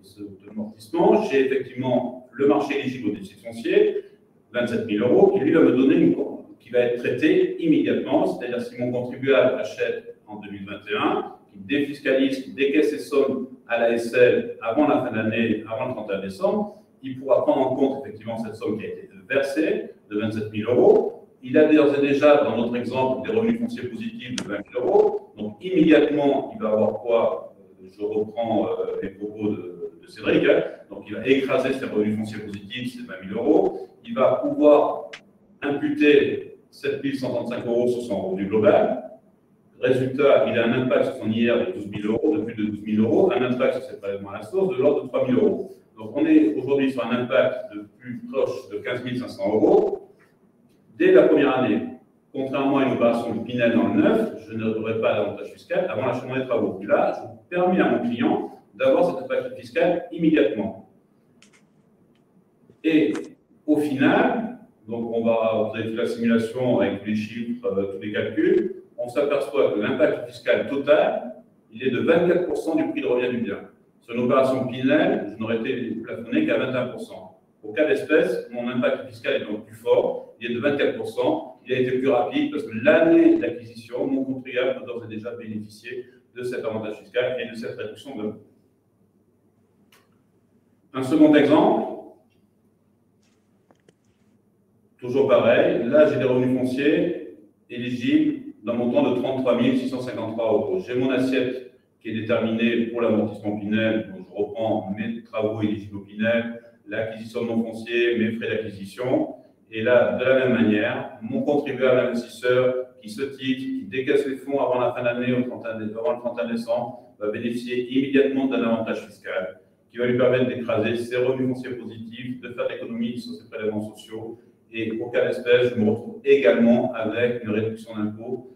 D: cet amortissement, j'ai effectivement le marché éligible au déficit foncier, 27 000 €, qui lui va me donner qui va être traité immédiatement, c'est-à-dire si mon contribuable achète en 2021, qui défiscalise, qui décaisse ses sommes à la SL avant la fin de l'année, avant le 31 décembre, il pourra prendre en compte effectivement cette somme qui a été versée de 27 000 €. Il a d'ores et déjà, dans notre exemple, des revenus fonciers positifs de 20 000 €. Donc immédiatement, il va avoir quoi? Je reprends les propos de Cédric. Hein. Donc il va écraser ses revenus fonciers positifs, c'est 20 000 €. Il va pouvoir imputer 7 135 € sur son revenu global. Résultat, il a un impact sur son IR de 12 000 €, de plus de 12 000 €, un impact sur ses prélèvements à la source de l'ordre de 3 000 €. Donc on est aujourd'hui sur un impact de plus proche de 15 500 €, dès la première année, contrairement à une opération de Pinel dans le neuf, je n'aurai pas d'avantage fiscal avant l'achèvement des travaux. Là, je permets à mon client d'avoir cet impact fiscal immédiatement. Et au final, donc vous avez fait la simulation avec tous les chiffres, tous les calculs, on s'aperçoit que l'impact fiscal total, il est de 24% du prix de revient du bien. Sur une opération Pinel, je n'aurais été plafonné qu'à 21%. Au cas d'espèce, mon impact fiscal est donc plus fort, il est de 24%, il a été plus rapide parce que l'année d'acquisition, mon contribuable peut d'ores et déjà bénéficier de cet avantage fiscal et de cette réduction de. Un second exemple, toujours pareil, là j'ai des revenus fonciers éligibles d'un montant de 33 653 €. J'ai mon assiette qui est déterminée pour l'amortissement Pinel, donc je reprends mes travaux éligibles au Pinel, l'acquisition de mon foncier, mes frais d'acquisition. Et là, de la même manière, mon contribuable investisseur qui se titre, qui décaisse les fonds avant la fin d'année, avant le 31 décembre, va bénéficier immédiatement d'un avantage fiscal qui va lui permettre d'écraser ses revenus fonciers positifs, de faire l'économie sur ses prélèvements sociaux. Et au cas d'espèce, je me retrouve également avec une réduction d'impôt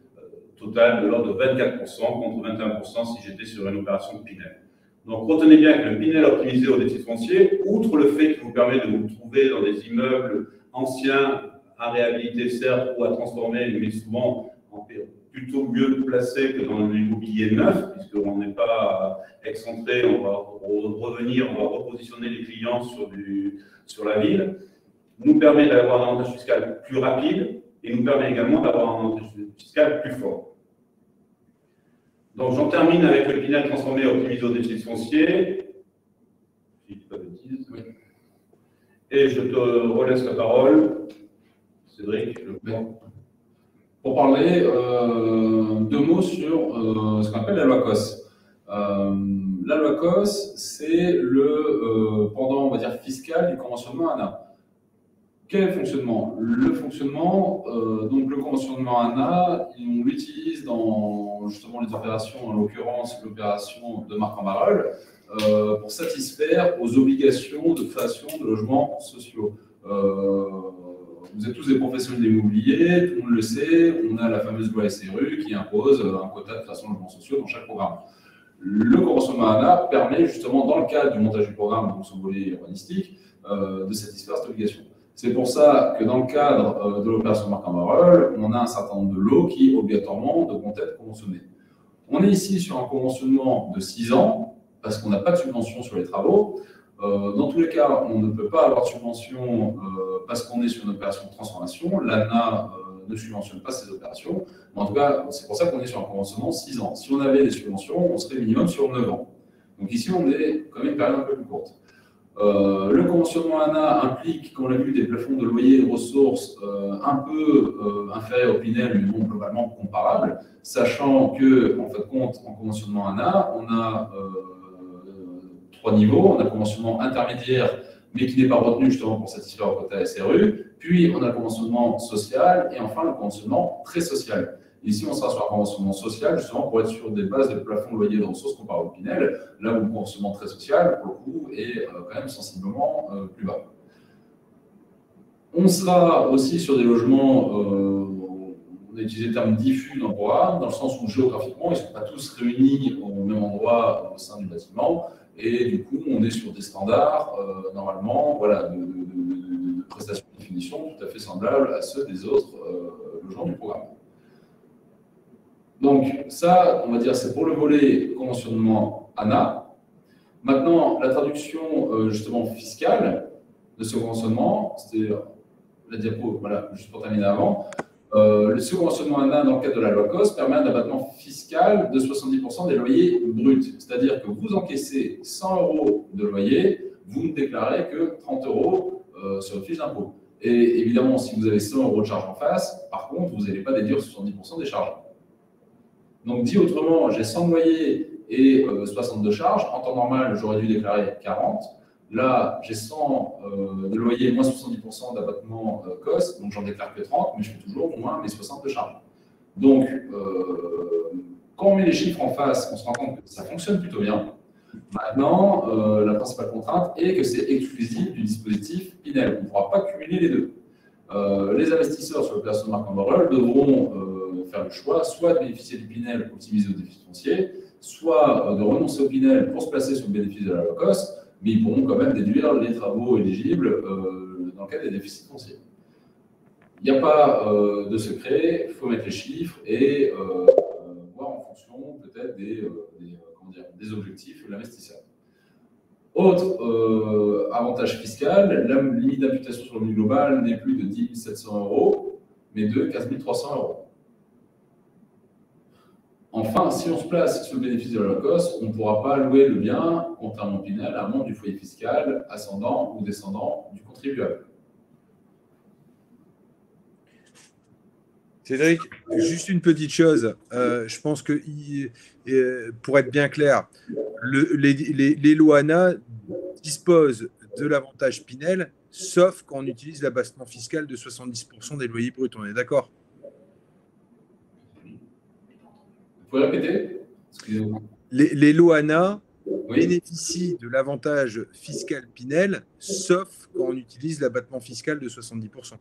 D: totale de l'ordre de 24% contre 21% si j'étais sur une opération de Pinel. Donc retenez bien que le Pinel optimisé au déficit foncier, outre le fait qu'il vous permet de vous trouver dans des immeubles anciens à réhabiliter certes ou à transformer, mais souvent plutôt mieux placés que dans l'immobilier neuf, puisqu'on n'est pas excentré, on va revenir, on va repositionner les clients sur la ville, nous permet d'avoir un avantage fiscal plus rapide et nous permet également d'avoir un avantage fiscal plus fort. Donc j'en termine avec le Pinel transformé et optimisé au déficit foncier. Si je ne dis pas de bêtises, oui. Et je te relaisse la parole, Cédric.
B: Pour parler deux mots sur ce qu'on appelle la loi COS. La loi COS, c'est le pendant, on va dire, fiscal du conventionnement ANA. Quel est le fonctionnement? Le fonctionnement, donc le conventionnement ANA, on l'utilise dans justement les opérations, en l'occurrence l'opération de Marc en Barœul, pour satisfaire aux obligations de création de logements sociaux. Vous êtes tous des professionnels de l'immobilier, tout le monde le sait, on a la fameuse loi SRU qui impose un quota de création de logements sociaux dans chaque programme. Le conventionnement ANA permet justement, dans le cadre du montage du programme, donc son volet urbanistique, de satisfaire cette obligation. C'est pour ça que dans le cadre de l'opération Marc en Barœul, on a un certain nombre de lots qui, obligatoirement, devront être conventionnés. On est ici sur un conventionnement de 6 ans, parce qu'on n'a pas de subvention sur les travaux. Dans tous les cas, on ne peut pas avoir de subvention parce qu'on est sur une opération de transformation. L'ANA ne subventionne pas ces opérations. Mais en tout cas, c'est pour ça qu'on est sur un conventionnement 6 ans. Si on avait des subventions, on serait minimum sur 9 ans. Donc ici, on est quand même une période un peu plus courte. Le conventionnement ANA implique, comme on l'a vu, des plafonds de loyer et de ressources un peu inférieurs au Pinel, mais bon, globalement comparables, sachant que, en fait, en conventionnement ANA, on a 3 niveaux. On a le conventionnement intermédiaire, mais qui n'est pas retenu justement pour satisfaire au quota SRU, puis on a le conventionnement social, et enfin le conventionnement très social. Ici, on sera sur un conventionnement social, justement pour être sur des bases de plafond de loyer de ressources comparé au Pinel, là où le conventionnement très social, pour le coup, est quand même sensiblement plus bas. On sera aussi sur des logements, on a utilisé le terme diffus dans le programme, dans le sens où géographiquement, ils ne sont pas tous réunis au même endroit au sein du bâtiment, et du coup, on est sur des standards, normalement, voilà, de prestations de définition tout à fait semblables à ceux des autres logements du programme. Donc ça, on va dire, c'est pour le volet conventionnement ANA. Maintenant, la traduction justement fiscale de ce conventionnement, c'est-à-dire la diapo, voilà, juste pour terminer avant, ce conventionnement ANA dans le cadre de la loi COS permet un abattement fiscal de 70% des loyers bruts. C'est-à-dire que vous encaissez 100 € de loyer, vous ne déclarez que 30 € sur votre fiche d'impôt. Et évidemment, si vous avez 100 € de charges en face, par contre, vous n'allez pas déduire 70% des charges. Donc, dit autrement, j'ai 100 de loyer et 60 de charges. En temps normal, j'aurais dû déclarer 40. Là, j'ai 100 de loyer moins 70% d'abattement COS, donc j'en déclare que 30, mais je fais toujours moins mes 60 de charges. Donc, quand on met les chiffres en face, on se rend compte que ça fonctionne plutôt bien. Maintenant, la principale contrainte est que c'est exclusif du dispositif Pinel. On ne pourra pas cumuler les deux. les investisseurs sur le placement de Marc Amberol devront faire le choix soit de bénéficier du Pinel pour optimiser le déficit foncier, soit de renoncer au Pinel pour se placer sur le bénéfice de la LOCOS, mais ils pourront quand même déduire les travaux éligibles dans le cadre des déficits fonciers. Il n'y a pas de secret, il faut mettre les chiffres et voir en fonction peut-être des objectifs de l'investisseur. Autre avantage fiscal, la limite d'imputation sur le revenu global n'est plus de 10 700 €, mais de 15 300 €. Enfin, si on se place sur le bénéfice de la LOCOS, on ne pourra pas louer le bien, contrairement au Pinel, à un membre du foyer fiscal, ascendant ou descendant du contribuable.
E: Cédric, juste une petite chose. Je pense que, pour être bien clair, les LOANA disposent de l'avantage Pinel, sauf quand on utilise l'abattement fiscal de 70% des loyers bruts. On est d'accord?
B: Vous pouvez répéter?
E: Les LOANA
B: Oui.
E: bénéficient de l'avantage fiscal Pinel, sauf quand on utilise l'abattement fiscal de 70%.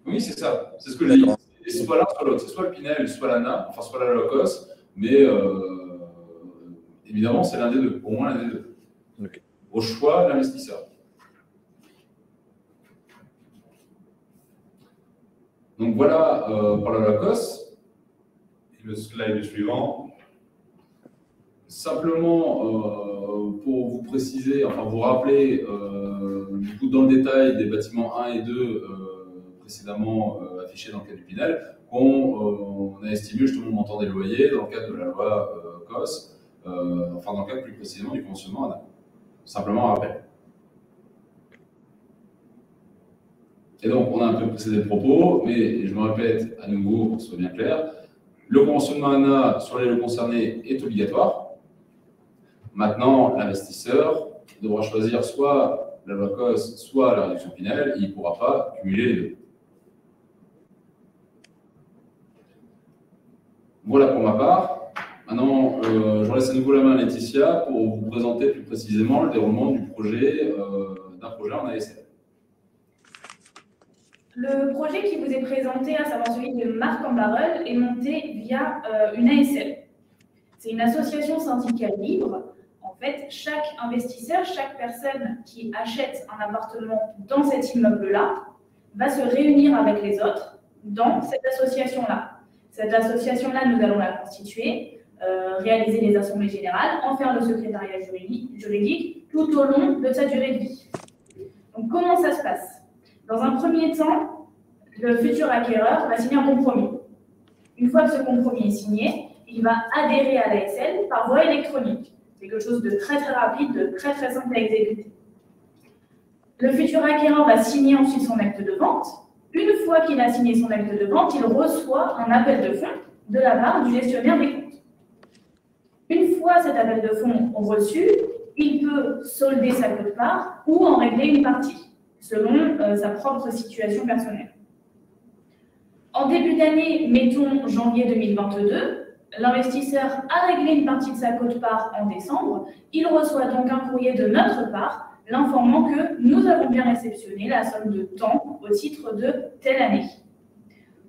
B: Oui, c'est ça. C'est ce que je dis. C'est soit l'un, soit l'autre. C'est soit le Pinel, soit l'ANA, enfin soit la LOCOS, mais évidemment, c'est l'un des deux, au moins l'un des deux.
E: Okay.
B: Au choix de l'investisseur. Donc voilà pour la LOCOS.
D: Et le slide suivant.
B: Simplement, pour vous préciser, enfin vous rappeler, du coup, dans le détail des bâtiments 1 et 2 précédemment affichés dans le cadre du Pinel, on a estimé justement le montant des loyers dans le cadre de la loi COS, enfin dans le cadre plus précisément du conventionnement ANA. Simplement un rappel. Et donc, on a un peu précédé le propos, mais je me répète à nouveau pour que ce soit bien clair. Le conventionnement ANA sur les lots concernés est obligatoire. Maintenant, l'investisseur devra choisir soit la loi COS, soit la réduction Pinel, et il ne pourra pas cumuler les deux. Voilà pour ma part. Maintenant, je laisse à nouveau la main à Laetitia pour vous présenter plus précisément le déroulement du projet, d'un projet en ASL.
C: Le projet qui vous est présenté, à savoir celui de Marc Amberol, est monté via une ASL. C'est une association syndicale libre. En fait, chaque investisseur, chaque personne qui achète un appartement dans cet immeuble-là va se réunir avec les autres dans cette association-là. Cette association-là, nous allons la constituer, réaliser les assemblées générales, en faire le secrétariat juridique tout au long de sa durée de vie. Donc, comment ça se passe? Dans un premier temps, le futur acquéreur va signer un compromis. Une fois que ce compromis est signé, il va adhérer à l'ASL par voie électronique. C'est quelque chose de très très rapide, de très très simple à exécuter. Le futur acquéreur va signer ensuite son acte de vente. Une fois qu'il a signé son acte de vente, il reçoit un appel de fonds de la part du gestionnaire des comptes. Une fois cet appel de fonds reçu, il peut solder sa quote-part ou en régler une partie, selon sa propre situation personnelle. En début d'année, mettons janvier 2022, l'investisseur a réglé une partie de sa quote-part en décembre. Il reçoit donc un courrier de notre part l'informant que nous avons bien réceptionné la somme de temps au titre de telle année.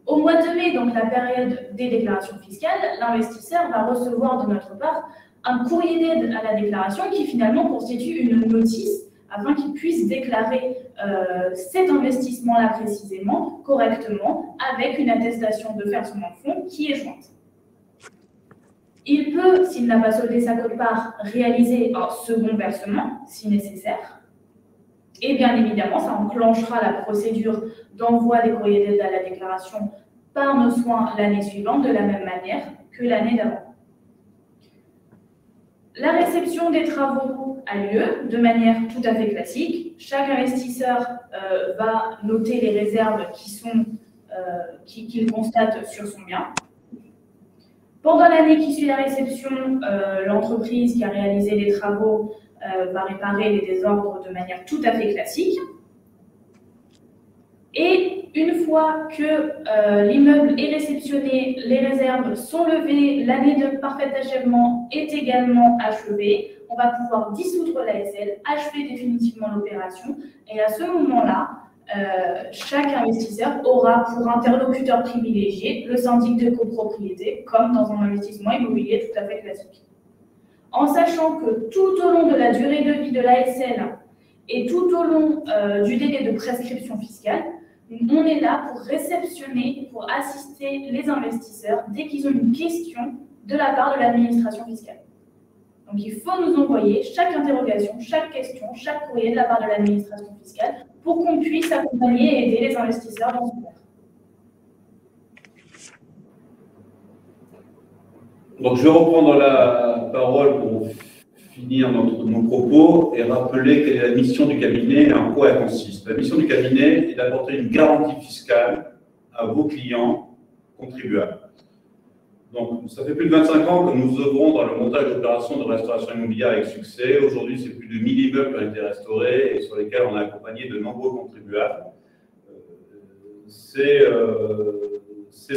C: Au mois de mai, donc la période des déclarations fiscales, l'investisseur va recevoir de notre part un courrier d'aide à la déclaration qui finalement constitue une notice afin qu'il puisse déclarer cet investissement-là précisément, correctement, avec une attestation de versement de fonds qui est jointe. Il peut, s'il n'a pas soldé sa quote-part, réaliser un second versement, si nécessaire. Et bien évidemment, ça enclenchera la procédure d'envoi des courriers d'aide à la déclaration par nos soins l'année suivante, de la même manière que l'année d'avant. La réception des travaux a lieu de manière tout à fait classique. Chaque investisseur va noter les réserves qu'il constate sur son bien. Pendant l'année qui suit la réception, l'entreprise qui a réalisé les travaux va réparer les désordres de manière tout à fait classique. Et une fois que l'immeuble est réceptionné, les réserves sont levées, l'année de parfait achèvement est également achevée, on va pouvoir dissoudre l'ASL, achever définitivement l'opération. Et à ce moment-là, chaque investisseur aura pour interlocuteur privilégié le syndic de copropriété, comme dans un investissement immobilier tout à fait classique. En sachant que tout au long de la durée de vie de l'ASL et tout au long du délai de prescription fiscale, on est là pour réceptionner, pour assister les investisseurs dès qu'ils ont une question de la part de l'administration fiscale. Donc il faut nous envoyer chaque interrogation, chaque question, chaque courrier de la part de l'administration fiscale pour qu'on puisse accompagner et aider les investisseurs dans ce faire.
D: Donc je vais reprendre la parole pour finir nos propos et rappeler quelle est la mission du cabinet et en quoi elle consiste. La mission du cabinet est d'apporter une garantie fiscale à vos clients contribuables. Donc, ça fait plus de 25 ans que nous œuvrons dans le montage d'opérations de restauration immobilière avec succès. Aujourd'hui, c'est plus de 1000 immeubles qui ont été restaurés et sur lesquels on a accompagné de nombreux contribuables. C'est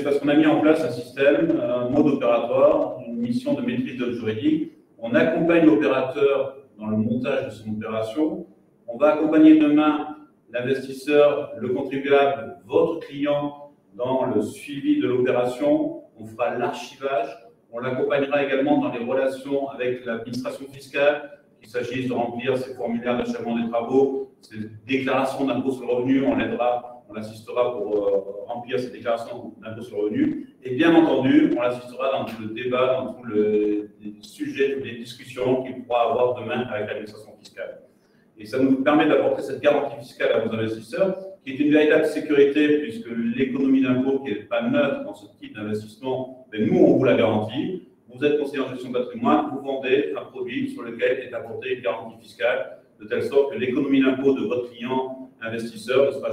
D: parce qu'on a mis en place un système, un mode opératoire, une mission de maîtrise de juridique. On accompagne l'opérateur dans le montage de son opération. On va accompagner demain l'investisseur, le contribuable, votre client dans le suivi de l'opération. On fera l'archivage. On l'accompagnera également dans les relations avec l'administration fiscale, qu'il s'agisse de remplir ses formulaires d'achèvement des travaux, ses déclarations d'impôt sur le revenu. On l'aidera, on l'assistera pour remplir ses déclarations d'impôt sur le revenu. Et bien entendu, on l'assistera dans tout le débat, dans tous les sujets, toutes les discussions qu'il pourra avoir demain avec l'administration fiscale. Et ça nous permet d'apporter cette garantie fiscale à vos investisseurs, qui est une véritable sécurité, puisque l'économie d'impôt, qui n'est pas neutre dans ce type d'investissement, mais nous, on vous la garantit. Vous êtes conseiller en gestion de patrimoine, vous vendez un produit sur lequel est apportée une garantie fiscale, de telle sorte que l'économie d'impôt de votre client investisseur ne sera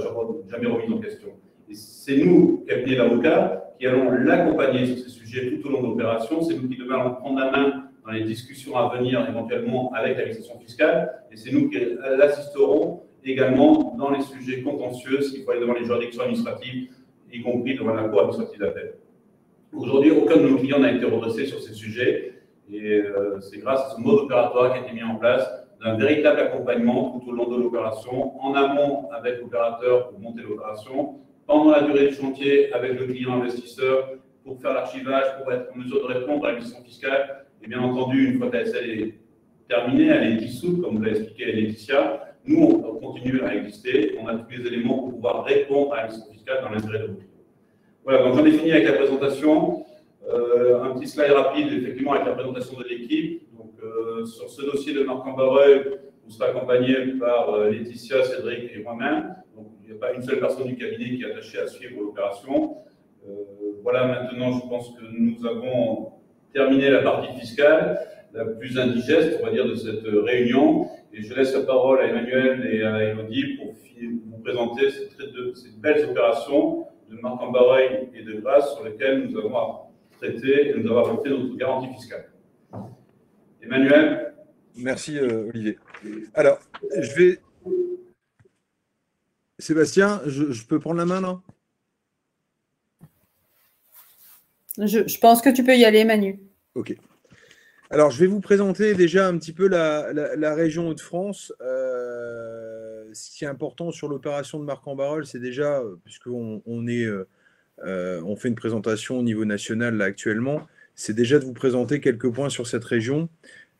D: jamais remise en question. Et c'est nous, cabinet d'avocats, qui allons l'accompagner sur ces sujets tout au long de l'opération. C'est nous qui demain allons prendre la main dans les discussions à venir éventuellement avec l'administration fiscale, et c'est nous qui l'assisterons également dans les sujets contentieux, s'il faut aller devant les juridictions administratives, y compris devant la cour administrative d'appel. Aujourd'hui, aucun de nos clients n'a été redressé sur ces sujets, et c'est grâce à ce mode opératoire qui a été mis en place, d'un véritable accompagnement tout au long de l'opération, en amont avec l'opérateur pour monter l'opération, pendant la durée du chantier avec le client investisseur pour faire l'archivage, pour être en mesure de répondre à l'administration fiscale. Et bien entendu, une fois que la SL est terminée, elle est dissoute, comme vous l'avez expliqué Laetitia, nous, on continue à exister, on a tous les éléments pour pouvoir répondre à l'administration fiscale dans l'intérêt de vos clients. Voilà, donc j'en ai fini avec la présentation. Un petit slide rapide, effectivement, avec la présentation de l'équipe. Donc, sur ce dossier de Marc Ambareuil, vous serez accompagné par Laetitia, Cédric et moi-même. Donc, il n'y a pas une seule personne du cabinet qui est attachée à suivre l'opération. Voilà, maintenant, je pense que nous avons terminé la partie fiscale, la plus indigeste, on va dire, de cette réunion. Et je laisse la parole à Emmanuel et à Elodie pour vous présenter ces belles opérations de Marc Ambareuil et de Grasse sur lesquelles nous avons traité et nous avons apporté notre garantie fiscale. Emmanuel.
E: Merci Olivier. Alors, je vais... Sébastien, je peux prendre la main là?
F: Je pense que tu peux y aller, Manu.
E: Ok. Alors, je vais vous présenter déjà un petit peu la région Hauts-de-France. Ce qui est important sur l'opération de Marc Ambareuil, c'est déjà, puisqu'on on fait une présentation au niveau national là, actuellement, c'est déjà de vous présenter quelques points sur cette région.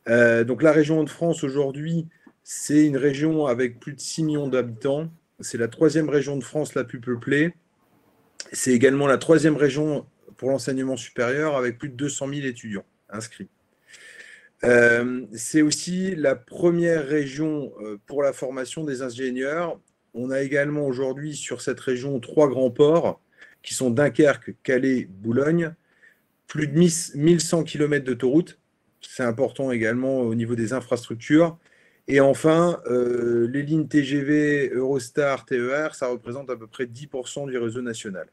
E: Donc, la région Hauts-de-France, aujourd'hui, c'est une région avec plus de 6 millions d'habitants. C'est la 3e région de France la plus peuplée. C'est également la 3e région pour l'enseignement supérieur avec plus de 200 000 étudiants inscrits. C'est aussi la première région pour la formation des ingénieurs. On a également aujourd'hui sur cette région 3 grands ports qui sont Dunkerque, Calais, Boulogne, plus de 1100 km d'autoroutes. C'est important également au niveau des infrastructures. Et enfin, les lignes TGV, Eurostar, TER, ça représente à peu près 10% du réseau national.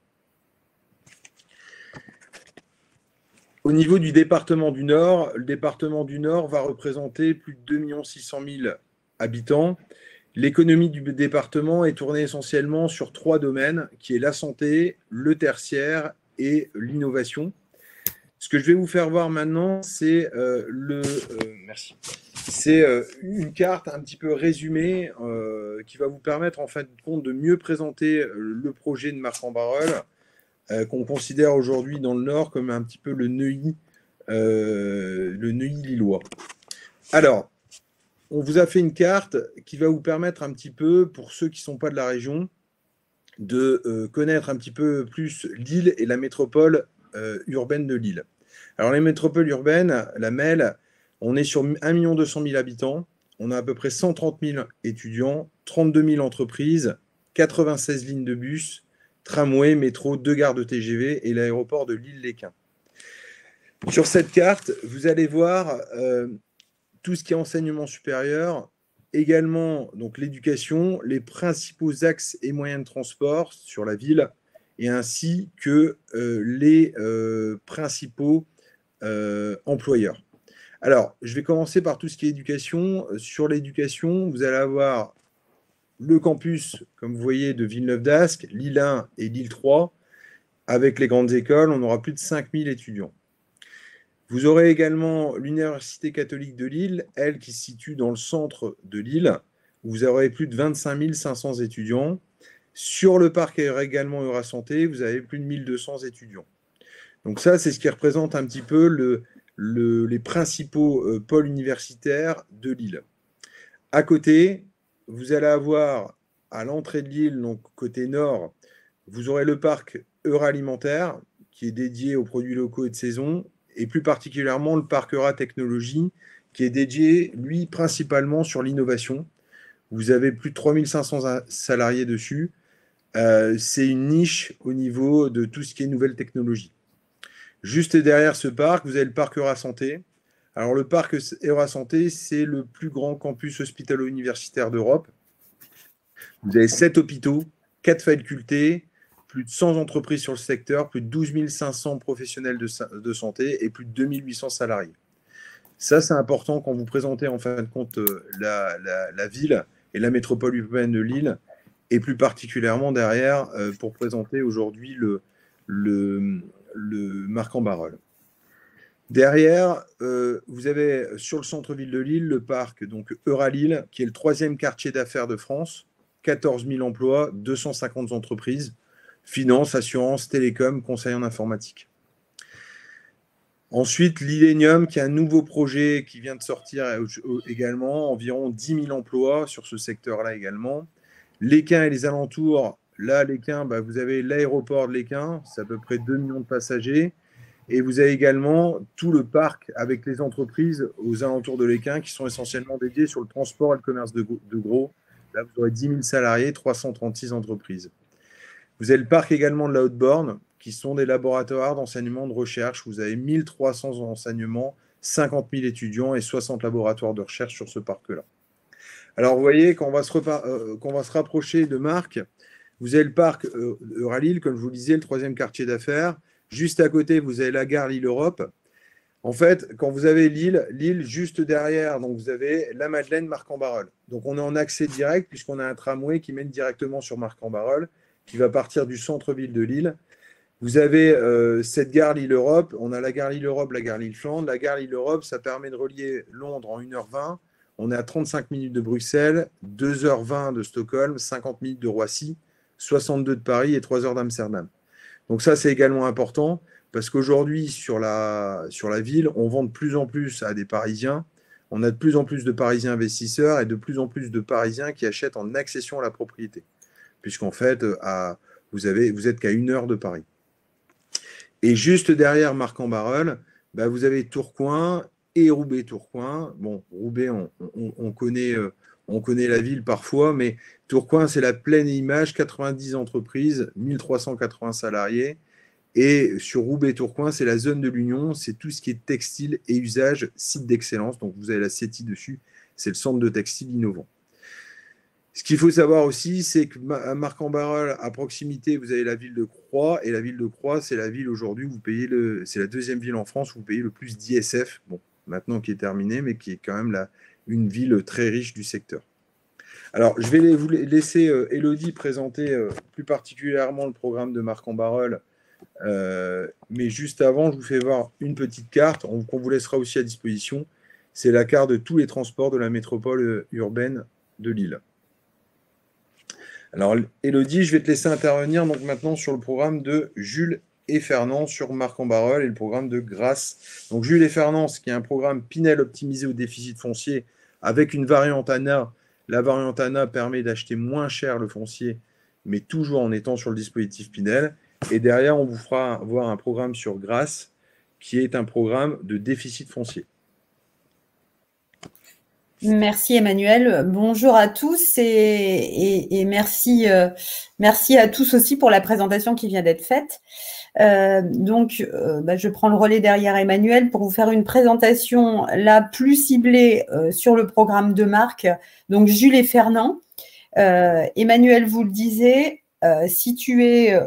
E: Au niveau du département du Nord, le département du Nord va représenter plus de 2 600 000 habitants. L'économie du département est tournée essentiellement sur 3 domaines, qui est la santé, le tertiaire et l'innovation. Ce que je vais vous faire voir maintenant, c'est merci. c'est une carte un petit peu résumée qui va vous permettre en fin de compte de mieux présenter le projet de Marc-en-Barœul qu'on considère aujourd'hui dans le Nord comme un petit peu le Neuilly lillois. Alors, on vous a fait une carte qui va vous permettre un petit peu, pour ceux qui ne sont pas de la région, de connaître un petit peu plus Lille et la métropole urbaine de Lille. Alors, les métropoles urbaines, la MEL, on est sur 1 200 000 habitants, on a à peu près 130 000 étudiants, 32 000 entreprises, 96 lignes de bus, tramway, métro, 2 gares de TGV et l'aéroport de Lille-Léquin. Sur cette carte, vous allez voir tout ce qui est enseignement supérieur, également donc l'éducation, les principaux axes et moyens de transport sur la ville, et ainsi que les principaux employeurs. Alors, je vais commencer par tout ce qui est éducation. Sur l'éducation, vous allez avoir le campus, comme vous voyez, de Villeneuve-d'Ascq, Lille 1 et Lille 3. Avec les grandes écoles, on aura plus de 5000 étudiants. Vous aurez également l'Université catholique de Lille, elle qui se situe dans le centre de Lille, où vous aurez plus de 25 500 étudiants. Sur le parc également Eurasanté, vous avez plus de 1200 étudiants. Donc ça, c'est ce qui représente un petit peu les principaux pôles universitaires de Lille. À côté, vous allez avoir à l'entrée de Lille, donc côté nord, vous aurez le parc Euralimentaire qui est dédié aux produits locaux et de saison, et plus particulièrement le parc Euratechnologie qui est dédié, lui, principalement sur l'innovation. Vous avez plus de 3500 salariés dessus. C'est une niche au niveau de tout ce qui est nouvelles technologies. Juste derrière ce parc, vous avez le parc Eurasanté. Alors, le parc Eurasanté, c'est le plus grand campus hospitalo-universitaire d'Europe. Vous avez 7 hôpitaux, 4 facultés, plus de 100 entreprises sur le secteur, plus de 12 500 professionnels de santé et plus de 2800 salariés. Ça, c'est important quand vous présentez en fin de compte la ville et la métropole urbaine de Lille, et plus particulièrement derrière pour présenter aujourd'hui le Marc-en-Barœul. Derrière, vous avez sur le centre-ville de Lille le parc donc Euralille, qui est le 3e quartier d'affaires de France, 14 000 emplois, 250 entreprises, finance, assurance, télécom, conseil en informatique. Ensuite, l'Illenium, qui est un nouveau projet qui vient de sortir également, environ 10 000 emplois sur ce secteur-là également. Léquin et les alentours, là, Léquin, vous avez l'aéroport de Léquin, c'est à peu près 2 millions de passagers. Et vous avez également tout le parc avec les entreprises aux alentours de Léquin qui sont essentiellement dédiées sur le transport et le commerce de gros. Là, vous aurez 10 000 salariés, 336 entreprises. Vous avez le parc également de la Haute-Borne, qui sont des laboratoires d'enseignement de recherche. Vous avez 1300 enseignements, 50 000 étudiants et 60 laboratoires de recherche sur ce parc-là. Alors, vous voyez, quand on va se rapprocher de Marc, vous avez le parc Euralille, comme je vous le disais, le 3e quartier d'affaires. Juste à côté, vous avez la gare Lille-Europe. En fait, quand vous avez Lille, juste derrière, donc vous avez la Madeleine, Marc-en-Barœul. Donc, on est en accès direct puisqu'on a un tramway qui mène directement sur Marc-en-Barœul, qui va partir du centre-ville de Lille. Vous avez cette gare Lille-Europe. On a la gare Lille-Europe, la gare Lille-Flandre. La gare Lille-Europe, ça permet de relier Londres en 1h20. On est à 35 minutes de Bruxelles, 2h20 de Stockholm, 50 minutes de Roissy, 62 de Paris et 3 heures d'Amsterdam. Donc ça, c'est également important parce qu'aujourd'hui, sur la ville, on vend de plus en plus à des Parisiens. On a de plus en plus de Parisiens investisseurs et de plus en plus de Parisiens qui achètent en accession à la propriété. Puisqu'en fait, vous êtes qu'à 1 heure de Paris. Et juste derrière Marc-en-Barœul, vous avez Tourcoing et Roubaix-Tourcoing. Bon, Roubaix, on connaît la ville parfois, mais Tourcoing, c'est la pleine image, 90 entreprises, 1380 salariés. Et sur Roubaix-Tourcoing, c'est la zone de l'Union, c'est tout ce qui est textile et usage, site d'excellence. Donc, vous avez la CETI dessus, c'est le centre de textile innovant. Ce qu'il faut savoir aussi, c'est qu'à Marc-en-Barœul, à proximité, vous avez la ville de Croix. Et la ville de Croix, c'est la ville aujourd'hui où vous payez c'est la 2e ville en France où vous payez le plus d'ISF. Bon, maintenant qui est terminé, mais qui est quand même une ville très riche du secteur. Alors, je vais vous laisser Élodie présenter plus particulièrement le programme de Marc-en-Barœul. Mais juste avant, je vous fais voir une petite carte qu'on vous laissera aussi à disposition, C'est la carte de tous les transports de la métropole urbaine de Lille. Alors, Élodie, je vais te laisser intervenir donc maintenant sur le programme de Jules et Fernand sur Marc-en-Barœul et le programme de Grasse. Donc, Jules et Fernand, qui est un programme Pinel optimisé au déficit foncier avec une variante ANA. La variante ANA permet d'acheter moins cher le foncier, mais toujours en étant sur le dispositif Pinel. Et derrière, on vous fera voir un programme sur Grasse, qui est un programme de déficit foncier.
F: Merci Emmanuel. Bonjour à tous et merci, merci à tous aussi pour la présentation qui vient d'être faite. Je prends le relais derrière Emmanuel pour vous faire une présentation la plus ciblée sur le programme de Marc, donc Jules et Fernand. Emmanuel vous le disait, situé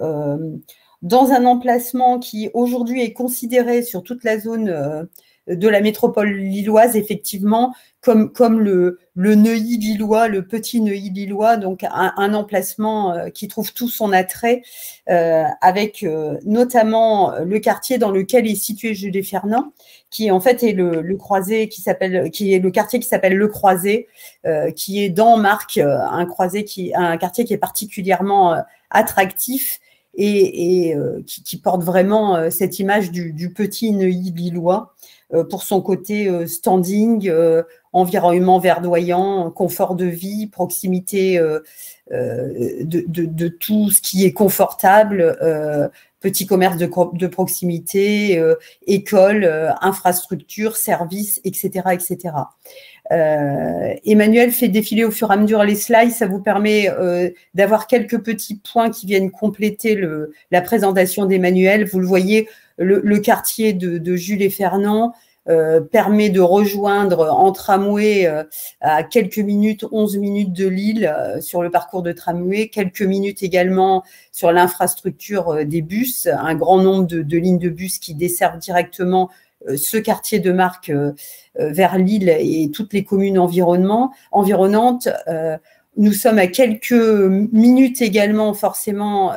F: dans un emplacement qui aujourd'hui est considéré sur toute la zone de la métropole lilloise, effectivement, comme le Neuilly lillois, le petit Neuilly lillois, donc un emplacement qui trouve tout son attrait, avec notamment le quartier dans lequel est situé Jules et Fernand, qui en fait est le quartier qui s'appelle Le Croisé, qui est dans Marc, un quartier qui est particulièrement attractif et qui porte vraiment cette image du petit Neuilly lillois, pour son côté standing, environnement verdoyant, confort de vie, proximité de tout ce qui est confortable, petit commerce de proximité, école, infrastructure, services, etc., etc. Emmanuel fait défiler au fur et à mesure les slides, ça vous permet d'avoir quelques petits points qui viennent compléter la présentation d'Emmanuel. Vous le voyez, le quartier de Jules et Fernand permet de rejoindre en tramway à quelques minutes, 11 minutes de Lille sur le parcours de tramway, quelques minutes également sur l'infrastructure des bus, un grand nombre de lignes de bus qui desservent directement ce quartier de Marc vers Lille et toutes les communes environnantes. Nous sommes à quelques minutes également forcément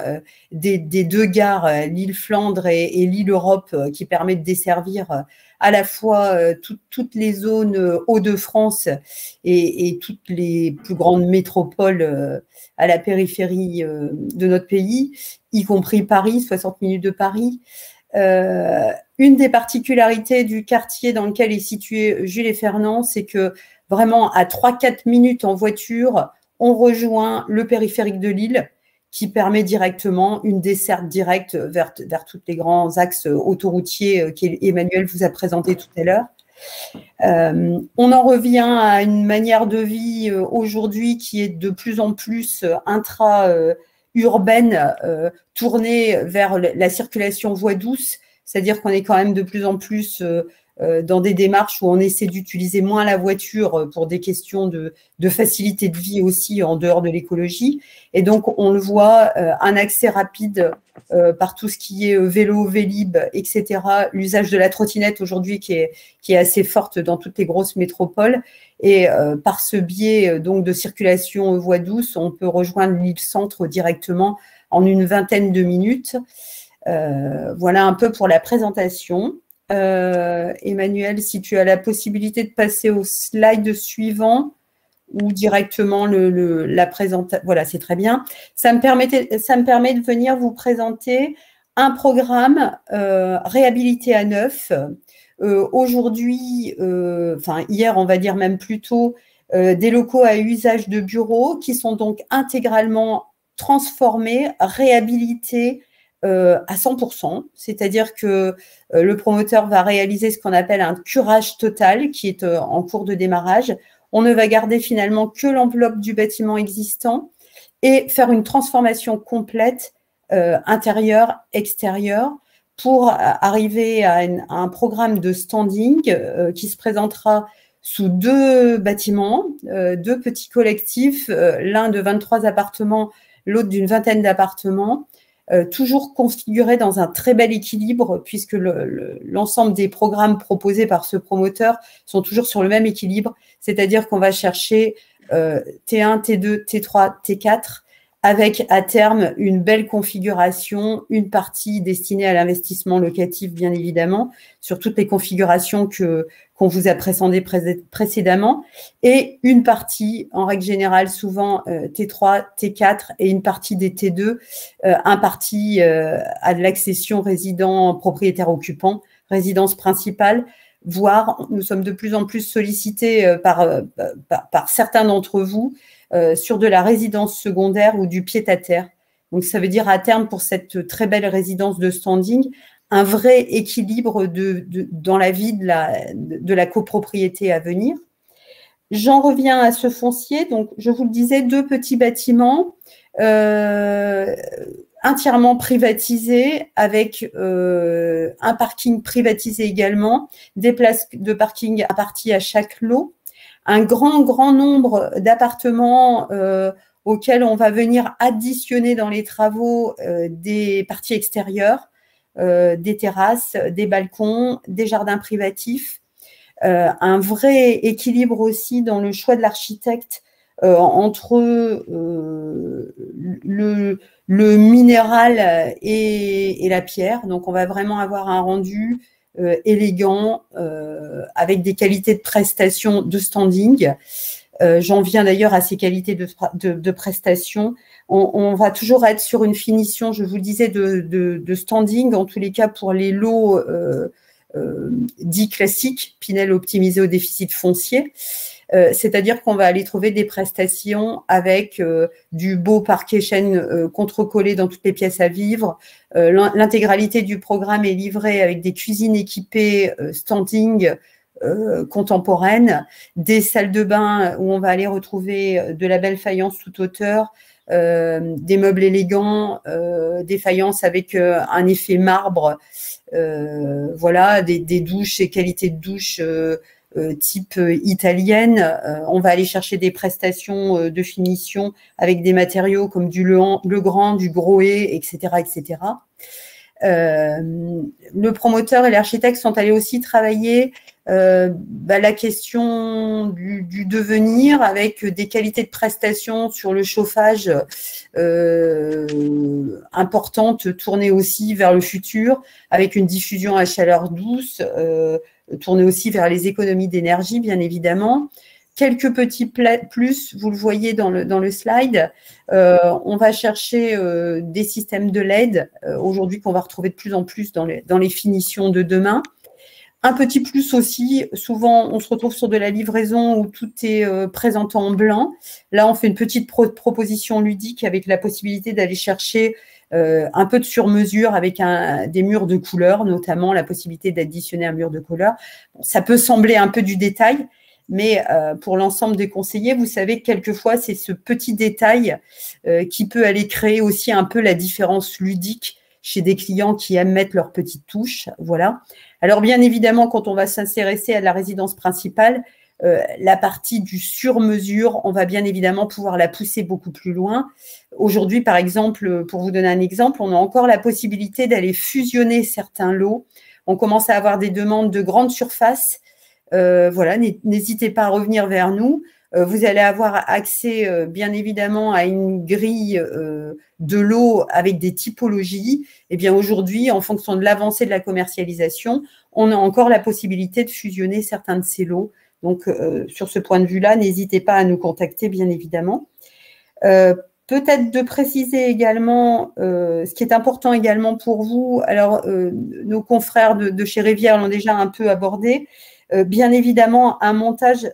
F: des deux gares, Lille-Flandre et Lille-Europe, qui permettent de desservir à la fois toutes les zones Hauts-de-France et toutes les plus grandes métropoles à la périphérie de notre pays, y compris Paris, 60 minutes de Paris. Une des particularités du quartier dans lequel est situé Jules et Fernand, c'est que vraiment à 3-4 minutes en voiture, on rejoint le périphérique de Lille, qui permet directement une desserte directe vers tous les grands axes autoroutiers qu'Emmanuel vous a présenté tout à l'heure. On en revient à une manière de vie aujourd'hui qui est de plus en plus intra-urbaine, tournée vers la circulation voie douce, c'est-à-dire qu'on est quand même de plus en plus dans des démarches où on essaie d'utiliser moins la voiture pour des questions de facilité de vie aussi en dehors de l'écologie. Et donc, on le voit, un accès rapide par tout ce qui est vélo, Vélib, etc. L'usage de la trottinette aujourd'hui qui est assez forte dans toutes les grosses métropoles. Et par ce biais donc de circulation voie douce, on peut rejoindre l'île-centre directement en une vingtaine de minutes. Voilà un peu pour la présentation. Emmanuel, si tu as la possibilité de passer au slide suivant ou directement la présentation, voilà, c'est très bien. Ça me permet de venir vous présenter un programme réhabilité à neuf. Aujourd'hui, enfin hier, on va dire même plus tôt, des locaux à usage de bureau qui sont donc intégralement transformés, réhabilités à 100%, c'est-à-dire que le promoteur va réaliser ce qu'on appelle un curage total qui est en cours de démarrage. On ne va garder finalement que l'enveloppe du bâtiment existant et faire une transformation complète intérieure, extérieure pour arriver à un programme de standing qui se présentera sous deux bâtiments, deux petits collectifs, l'un de 23 appartements, l'autre d'une vingtaine d'appartements, toujours configuré dans un très bel équilibre puisque l'ensemble des programmes proposés par ce promoteur sont toujours sur le même équilibre, c'est-à-dire qu'on va chercher T1, T2, T3, T4 avec à terme une belle configuration, une partie destinée à l'investissement locatif, bien évidemment, sur toutes les configurations qu'on vous a précédemment, et une partie, en règle générale, souvent T3, T4 et une partie des T2, un parti à de l'accession résident propriétaire occupant, résidence principale, voire nous sommes de plus en plus sollicités par certains d'entre vous sur de la résidence secondaire ou du pied-à-terre. Donc, ça veut dire à terme, pour cette très belle résidence de standing, un vrai équilibre dans la vie de la copropriété à venir. J'en reviens à ce foncier. Donc, je vous le disais, 2 petits bâtiments entièrement privatisés avec un parking privatisé également, des places de parking imparties à chaque lot, un grand nombre d'appartements auxquels on va venir additionner dans les travaux des parties extérieures, des terrasses, des balcons, des jardins privatifs, un vrai équilibre aussi dans le choix de l'architecte entre le minéral et la pierre. Donc, on va vraiment avoir un rendu élégant avec des qualités de prestation de standing. J'en viens d'ailleurs à ces qualités de prestation. On va toujours être sur une finition, je vous le disais, de standing, en tous les cas pour les lots dits classiques, Pinel optimisé au déficit foncier. C'est-à-dire qu'on va aller trouver des prestations avec du beau parquet chêne contre-collé dans toutes les pièces à vivre. L'intégralité du programme est livrée avec des cuisines équipées standing contemporaines, des salles de bain où on va aller retrouver de la belle faïence toute hauteur, des meubles élégants, des faïences avec un effet marbre, voilà, des douches et qualités de douche type italienne. On va aller chercher des prestations de finition avec des matériaux comme du Legrand, du Groé, etc., etc. Le promoteur et l'architecte sont allés aussi travailler la question du devenir avec des qualités de prestation sur le chauffage importantes, tournées aussi vers le futur, avec une diffusion à chaleur douce, tourner aussi vers les économies d'énergie, bien évidemment. Quelques petits plus, vous le voyez dans le slide, on va chercher des systèmes de LED, aujourd'hui qu'on va retrouver de plus en plus dans les finitions de demain. Un petit plus aussi, souvent on se retrouve sur de la livraison où tout est présenté en blanc. Là, on fait une petite proposition ludique avec la possibilité d'aller chercher un peu de sur-mesure avec des murs de couleur, notamment la possibilité d'additionner un mur de couleur. Bon, ça peut sembler un peu du détail, mais pour l'ensemble des conseillers, vous savez que quelquefois, c'est ce petit détail qui peut aller créer aussi un peu la différence ludique chez des clients qui aiment mettre leurs petites touches. Voilà. Alors, bien évidemment, quand on va s'intéresser à la résidence principale, la partie du sur-mesure, on va bien évidemment pouvoir la pousser beaucoup plus loin. Aujourd'hui, par exemple, pour vous donner un exemple, on a encore la possibilité d'aller fusionner certains lots. On commence à avoir des demandes de grande surface. Voilà, n'hésitez pas à revenir vers nous. Vous allez avoir accès, bien évidemment, à une grille de lots avec des typologies. Eh bien, aujourd'hui, en fonction de l'avancée de la commercialisation, on a encore la possibilité de fusionner certains de ces lots. Donc, sur ce point de vue-là, n'hésitez pas à nous contacter, bien évidemment. Peut-être de préciser également, ce qui est important également pour vous, alors nos confrères de chez Rivière l'ont déjà un peu abordé, bien évidemment un montage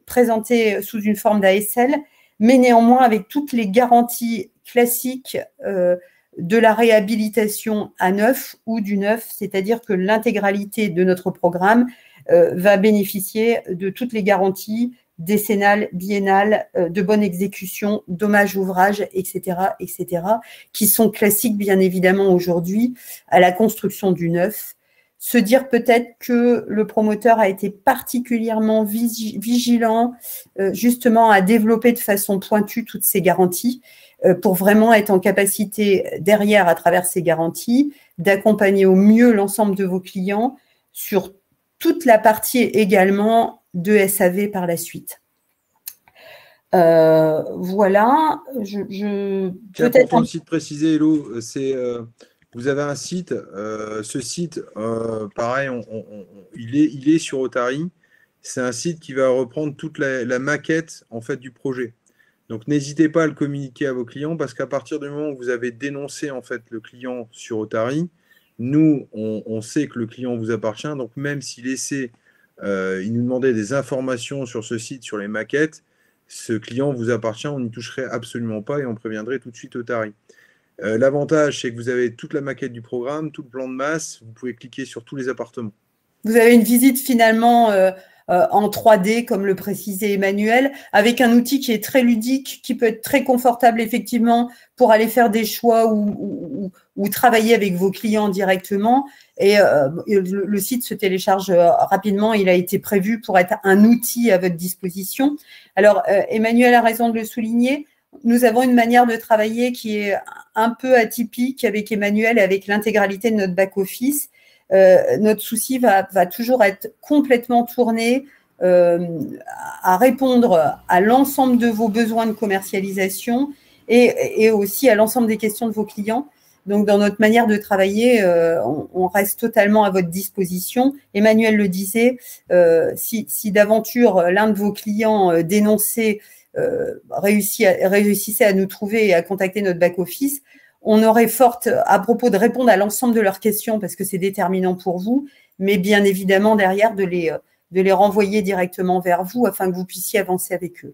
F: présenté sous une forme d'ASL, mais néanmoins avec toutes les garanties classiques de la réhabilitation à neuf ou du neuf, c'est-à-dire que l'intégralité de notre programme va bénéficier de toutes les garanties décennales, biennales, de bonne exécution, dommages ouvrages, etc., etc., qui sont classiques, bien évidemment, aujourd'hui à la construction du neuf. Se dire peut-être que le promoteur a été particulièrement vigilant justement à développer de façon pointue toutes ces garanties pour vraiment être en capacité derrière, à travers ces garanties, d'accompagner au mieux l'ensemble de vos clients sur toute la partie également de SAV par la suite. Voilà.
E: C'est important aussi de préciser, Hello, vous avez un site. Ce site, pareil, il est sur Otari. C'est un site qui va reprendre toute la maquette en fait, du projet. Donc, n'hésitez pas à le communiquer à vos clients parce qu'à partir du moment où vous avez dénoncé en fait, le client sur Otari, nous, on sait que le client vous appartient. Donc, même s'il il nous demandait des informations sur ce site, sur les maquettes, ce client vous appartient, on n'y toucherait absolument pas et on préviendrait tout de suite Otari. L'avantage, c'est que vous avez toute la maquette du programme, tout le plan de masse, vous pouvez cliquer sur tous les appartements.
F: Vous avez une visite finalement en 3D, comme le précisait Emmanuel, avec un outil qui est très ludique, qui peut être très confortable effectivement pour aller faire des choix ou travailler avec vos clients directement. Et le site se télécharge rapidement. Il a été prévu pour être un outil à votre disposition. Alors, Emmanuel a raison de le souligner. Nous avons une manière de travailler qui est un peu atypique avec Emmanuel et avec l'intégralité de notre back-office. Notre souci va toujours être complètement tourné à répondre à l'ensemble de vos besoins de commercialisation et aussi à l'ensemble des questions de vos clients. Donc, dans notre manière de travailler, on reste totalement à votre disposition. Emmanuel le disait, si d'aventure l'un de vos clients dénonçait, réussissait à nous trouver et à contacter notre back-office, on aurait à propos de répondre à l'ensemble de leurs questions parce que c'est déterminant pour vous, mais bien évidemment derrière de les renvoyer directement vers vous afin que vous puissiez avancer avec eux.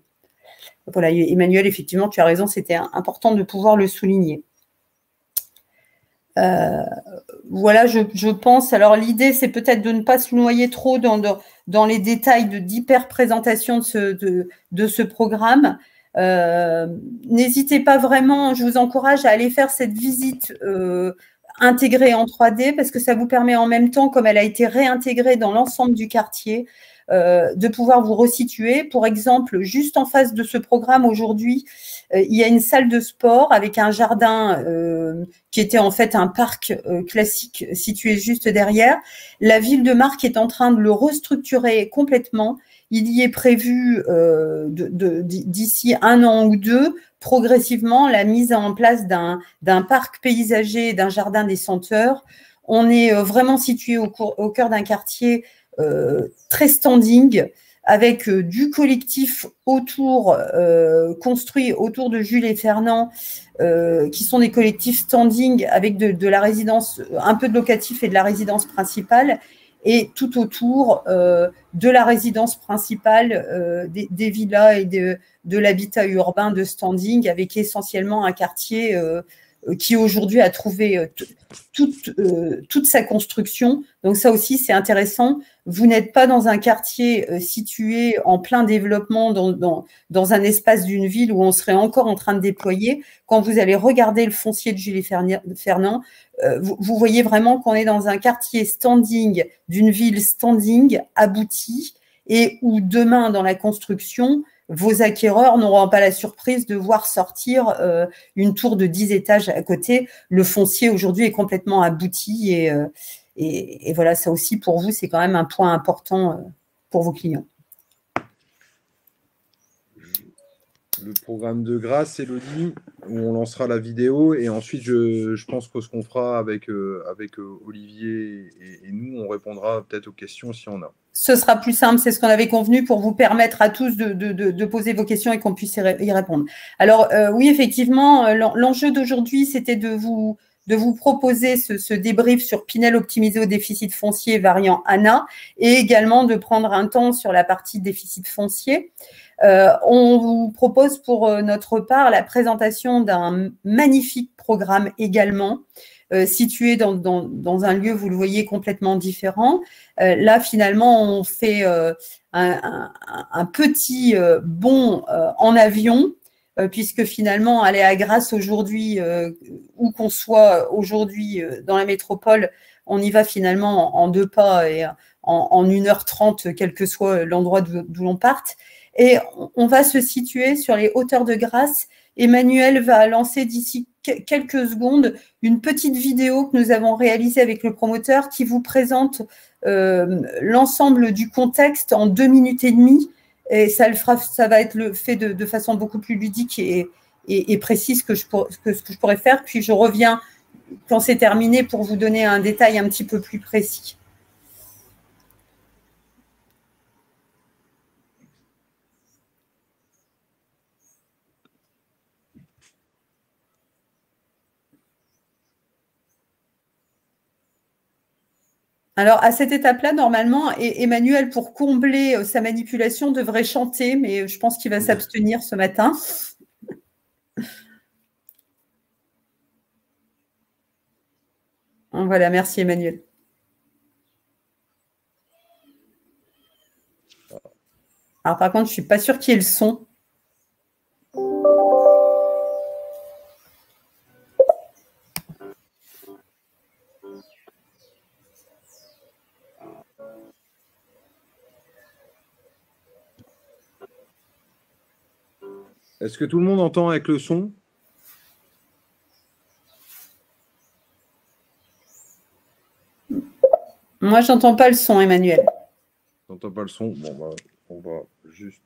F: Voilà, Emmanuel, effectivement, tu as raison, c'était important de pouvoir le souligner. Voilà, je pense. Alors, l'idée, c'est peut-être de ne pas se noyer trop dans les détails d'hyper-présentation de ce programme. N'hésitez pas vraiment, je vous encourage à aller faire cette visite intégrée en 3D parce que ça vous permet en même temps, comme elle a été réintégrée dans l'ensemble du quartier, de pouvoir vous resituer. Pour exemple, juste en face de ce programme aujourd'hui, il y a une salle de sport avec un jardin qui était en fait un parc classique situé juste derrière. La ville de Marc est en train de le restructurer complètement. Il y est prévu d'ici 1 an ou 2, progressivement, la mise en place d'un parc paysager, d'un jardin des senteurs. On est vraiment situé au cœur d'un quartier très standing, avec du collectif construit autour de Jules et Fernand, qui sont des collectifs standing avec de la résidence, un peu de locatif et de la résidence principale, et tout autour de la résidence principale, des villas et de l'habitat urbain de standing, avec essentiellement un quartier qui aujourd'hui a trouvé toute sa construction. Donc ça aussi, c'est intéressant. Vous n'êtes pas dans un quartier situé en plein développement dans un espace d'une ville où on serait encore en train de déployer. Quand vous allez regarder le foncier de Jules et Fernand, vous voyez vraiment qu'on est dans un quartier standing d'une ville standing aboutie et où demain, dans la construction, vos acquéreurs n'auront pas la surprise de voir sortir une tour de 10 étages à côté. Le foncier aujourd'hui est complètement abouti et voilà, ça aussi pour vous, c'est quand même un point important pour vos clients.
E: Le programme de grâce, Elodie, où on lancera la vidéo et ensuite je pense que ce qu'on fera avec Olivier et nous, on répondra peut-être aux questions si on a.
F: Ce sera plus simple, c'est ce qu'on avait convenu pour vous permettre à tous de poser vos questions et qu'on puisse y répondre. Alors oui, effectivement, l'enjeu d'aujourd'hui, c'était de vous proposer ce débrief sur Pinel optimisé au déficit foncier variant ANA et également de prendre un temps sur la partie déficit foncier. On vous propose pour notre part la présentation d'un magnifique programme également, situé dans un lieu, vous le voyez, complètement différent. Là, finalement, on fait un petit bond en avion, puisque finalement, aller à Grasse aujourd'hui, où qu'on soit aujourd'hui dans la métropole, on y va finalement en 2 pas et en 1h30, quel que soit l'endroit d'où l'on parte. Et on va se situer sur les hauteurs de Grasse. Emmanuel va lancer d'ici quelques secondes une petite vidéo que nous avons réalisée avec le promoteur qui vous présente l'ensemble du contexte en 2 minutes et demie Et ça va être fait de façon beaucoup plus ludique et précise que ce que je pourrais faire. Puis je reviens quand c'est terminé pour vous donner un détail un petit peu plus précis. Alors, à cette étape-là, normalement, Emmanuel, pour combler sa manipulation, devrait chanter, mais je pense qu'il va s'abstenir ce matin. Voilà, merci Emmanuel. Alors, par contre, je ne suis pas sûre qu'il y ait le son.
E: Est-ce que tout le monde entend avec le son?
F: Moi, je n'entends pas le son, Emmanuel.
E: Tu n'entends pas le son? Bon, bah, on va juste...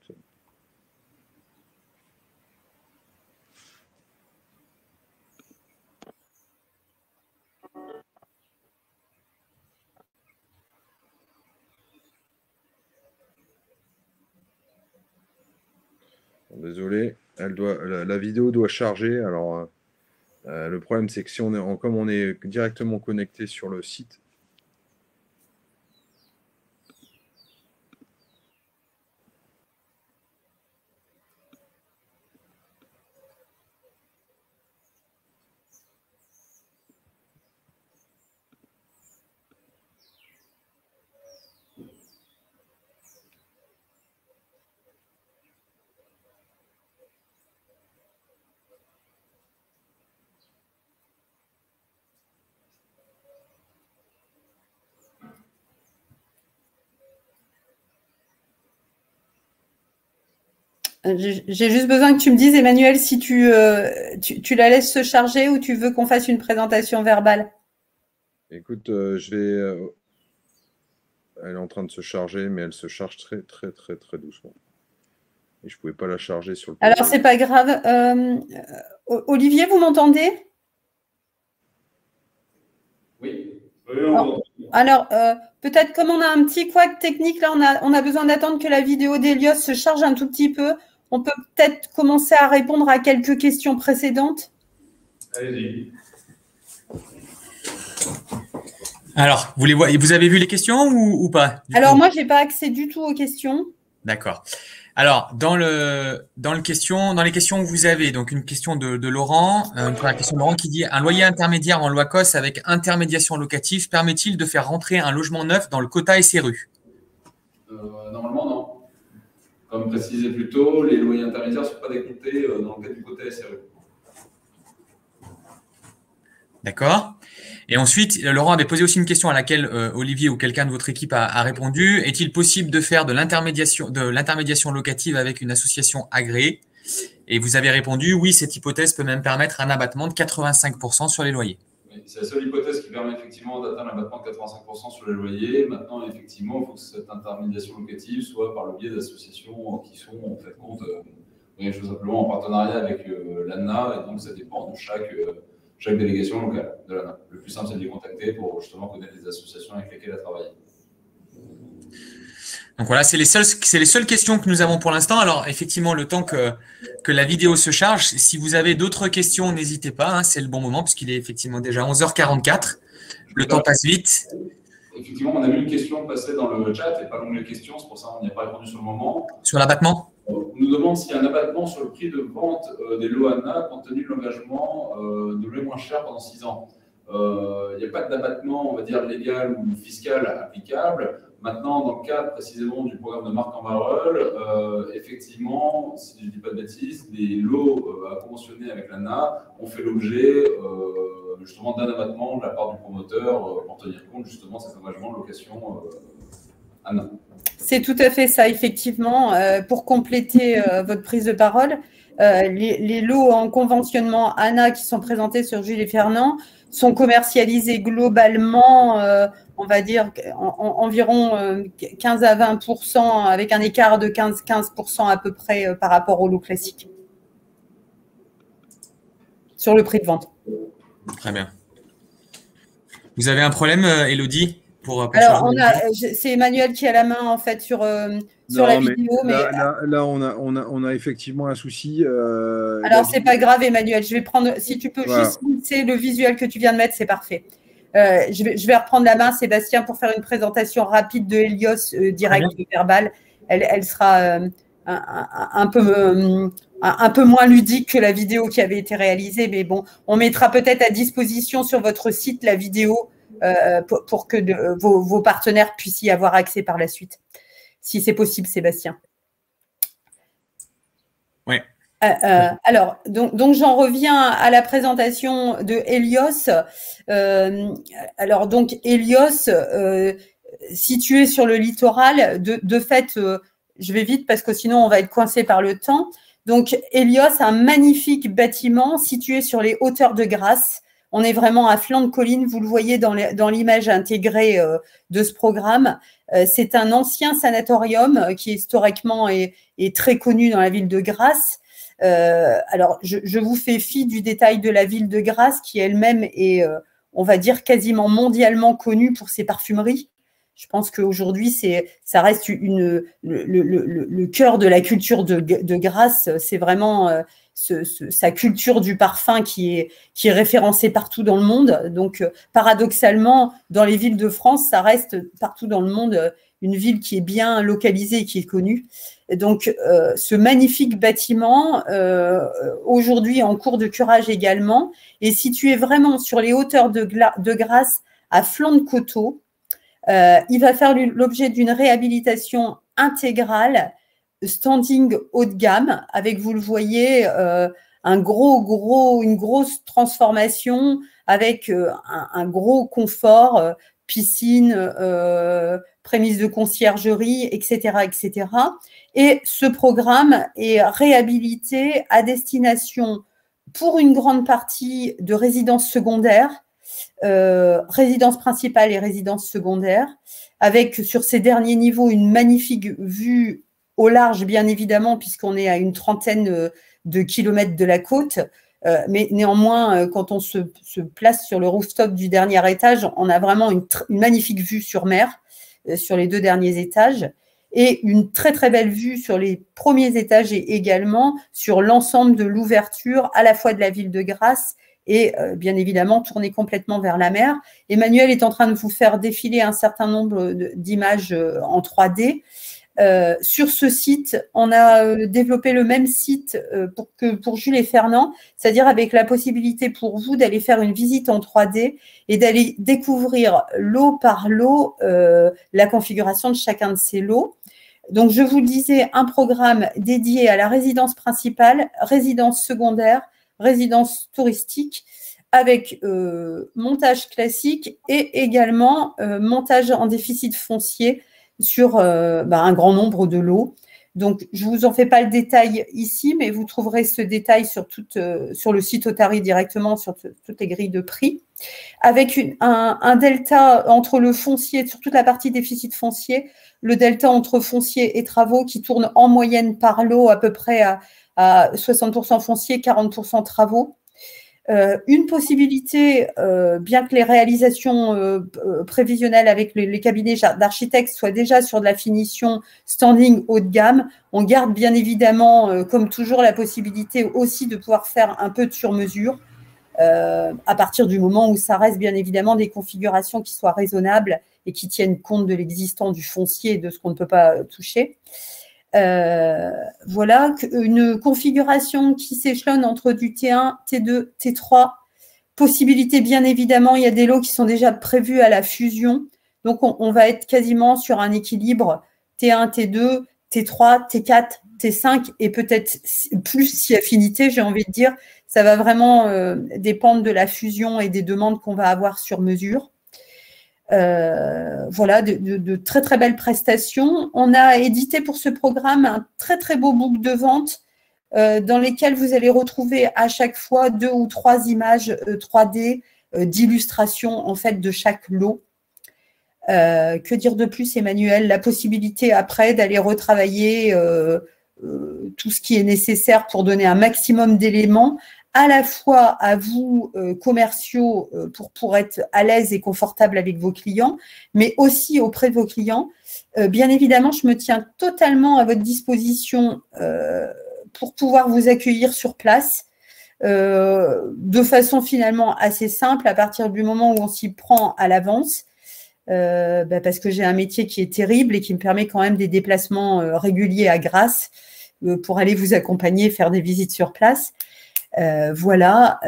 E: Bon, désolé, la vidéo doit charger. Alors, le problème, c'est que si comme on est directement connecté sur le site,
F: J'ai juste besoin que tu me dises, Emmanuel, si tu la laisses se charger ou tu veux qu'on fasse une présentation verbale.
E: écoute, elle est en train de se charger, mais elle se charge très, très, très, très doucement. Et je ne pouvais pas la charger sur le...
F: Alors, c'est pas grave. Olivier, vous m'entendez?
B: Oui.
F: Alors, peut-être comme on a un petit couac technique, là, on a besoin d'attendre que la vidéo d'Elios se charge un tout petit peu. On peut peut-être commencer à répondre à quelques questions précédentes.
D: Allez-y.
G: Alors, vous avez vu les questions ou pas?
F: Alors, moi, je n'ai pas accès du tout aux questions.
G: D'accord. Alors, dans les questions que vous avez, donc une question de Laurent, une première question de Laurent qui dit: un loyer intermédiaire en loi COS avec intermédiation locative permet-il de faire rentrer un logement neuf dans le quota SRU?
B: Normalement, non. Comme précisé plus tôt, les loyers intermédiaires ne sont pas décomptés dans le cadre du quota SRU.
G: D'accord. Et ensuite, Laurent avait posé aussi une question à laquelle Olivier ou quelqu'un de votre équipe a répondu. Est-il possible de faire de l'intermédiation locative avec une association agréée? Et vous avez répondu oui, cette hypothèse peut même permettre un abattement de 85% sur les loyers.
B: Oui, c'est la seule hypothèse qui permet effectivement d'atteindre l'abattement de 85% sur les loyers. Maintenant, effectivement, il faut que cette intermédiation locative soit par le biais d'associations qui sont en fait compte, tout simplement en partenariat avec l'ANA, et donc ça dépend de chaque délégation locale de l'ANA. Le plus simple, c'est de les contacter pour justement connaître les associations avec lesquelles elle travaille.
G: Donc voilà, c'est les seules questions que nous avons pour l'instant. Alors effectivement, le temps que la vidéo se charge, si vous avez d'autres questions, n'hésitez pas, hein, c'est le bon moment puisqu'il est effectivement déjà 11h44. Le temps passe vite.
B: Effectivement, on a vu une question passer dans le chat et pas l'onglet questions, c'est pour ça qu'on n'y a pas répondu sur le moment.
G: Sur l'abattement?
B: On nous demande s'il y a un abattement sur le prix de vente des lots ANA compte tenu de l'engagement de louer moins cher pendant 6 ans. Il n'y a pas d'abattement, on va dire, légal ou fiscal applicable. Maintenant, dans le cadre précisément du programme de Marc en Barreul, effectivement, si je ne dis pas de bêtises, les lots à conventionner avec l'ANA ont fait l'objet justement d'un abattement de la part du promoteur pour tenir compte justement de cet engagement de location ANA.
F: C'est tout à fait ça, effectivement. Pour compléter votre prise de parole, les lots en conventionnement ANA qui sont présentés sur Jules et Fernand sont commercialisés globalement, on va dire, environ 15 à 20%, avec un écart de 15% à peu près par rapport au lot classique, sur le prix de vente.
G: Très bien. Vous avez un problème, Elodie, pour
F: alors, c'est Emmanuel qui a la main, en fait, sur la vidéo.
E: Là, on a effectivement un souci.
F: Alors, c'est pas grave, Emmanuel. Je vais prendre, si tu peux juste glisser le visuel que tu viens de mettre, c'est parfait. Je vais reprendre la main, Sébastien, pour faire une présentation rapide de Helios direct verbal. Elle sera un peu moins ludique que la vidéo qui avait été réalisée, mais bon, on mettra peut-être à disposition sur votre site la vidéo pour que vos partenaires puissent y avoir accès par la suite, si c'est possible, Sébastien.
G: Oui.
F: Alors, donc j'en reviens à la présentation de Helios. Alors, donc, Helios, situé sur le littoral, de fait, je vais vite parce que sinon on va être coincé par le temps. Donc, Helios, un magnifique bâtiment situé sur les hauteurs de Grasse. On est vraiment à flanc de colline, vous le voyez dans l'image intégrée de ce programme. C'est un ancien sanatorium qui historiquement est très connu dans la ville de Grasse. Alors, je vous fais fi du détail de la ville de Grasse qui elle-même est, on va dire, quasiment mondialement connue pour ses parfumeries. Je pense qu'aujourd'hui, ça reste le cœur de la culture de Grasse. C'est vraiment sa culture du parfum qui est référencée partout dans le monde. Donc, paradoxalement, dans les villes de France, ça reste partout dans le monde une ville qui est bien localisée et qui est connue. Et donc, ce magnifique bâtiment, aujourd'hui en cours de curage également, est situé vraiment sur les hauteurs de Grasse, à flanc de coteau. Il va faire l'objet d'une réhabilitation intégrale, standing haut de gamme, avec, vous le voyez, une grosse transformation avec un gros confort, piscine, prémices de conciergerie, etc., etc. Et ce programme est réhabilité à destination, pour une grande partie, de résidences secondaires, résidence principale et résidence secondaire, avec sur ces derniers niveaux une magnifique vue au large, bien évidemment, puisqu'on est à une trentaine de kilomètres de la côte. Mais néanmoins, quand on se place sur le rooftop du dernier étage, on a vraiment une magnifique vue sur mer, sur les 2 derniers étages, et une très très belle vue sur les premiers étages et également sur l'ensemble de l'ouverture à la fois de la ville de Grasse et bien évidemment tourner complètement vers la mer. Emmanuel est en train de vous faire défiler un certain nombre d'images en 3D. Sur ce site, on a développé le même site pour Jules et Fernand, c'est-à-dire avec la possibilité pour vous d'aller faire une visite en 3D et d'aller découvrir lot par lot la configuration de chacun de ces lots. Donc, je vous le disais, un programme dédié à la résidence principale, résidence secondaire, résidence touristique, avec montage classique et également montage en déficit foncier sur un grand nombre de lots. Donc, je ne vous en fais pas le détail ici, mais vous trouverez ce détail sur le site Otari directement, sur toutes les grilles de prix, avec un delta entre le foncier, sur toute la partie déficit foncier, le delta entre foncier et travaux qui tourne en moyenne par lot à peu près à 60% foncier, 40% travaux. Une possibilité, bien que les réalisations prévisionnelles avec les cabinets d'architectes soient déjà sur de la finition standing haut de gamme, on garde bien évidemment, comme toujours, la possibilité aussi de pouvoir faire un peu de sur-mesure à partir du moment où ça reste bien évidemment des configurations qui soient raisonnables et qui tiennent compte de l'existant du foncier et de ce qu'on ne peut pas toucher. Voilà, une configuration qui s'échelonne entre du T1, T2, T3. Possibilité, bien évidemment, il y a des lots qui sont déjà prévus à la fusion. Donc, on va être quasiment sur un équilibre T1, T2, T3, T4, T5 et peut-être plus si affinité, j'ai envie de dire. Ça va vraiment dépendre de la fusion et des demandes qu'on va avoir sur mesure. Voilà, de très très belles prestations. On a édité pour ce programme un très très beau book de vente dans lesquels vous allez retrouver à chaque fois 2 ou 3 images 3D d'illustration en fait de chaque lot. Que dire de plus, Emmanuel? La possibilité après d'aller retravailler tout ce qui est nécessaire pour donner un maximum d'éléments, à la fois à vous, commerciaux, pour être à l'aise et confortable avec vos clients, mais aussi auprès de vos clients. Bien évidemment, je me tiens totalement à votre disposition pour pouvoir vous accueillir sur place de façon finalement assez simple à partir du moment où on s'y prend à l'avance. Parce que j'ai un métier qui est terrible et qui me permet quand même des déplacements réguliers à Grasse pour aller vous accompagner et faire des visites sur place. Voilà.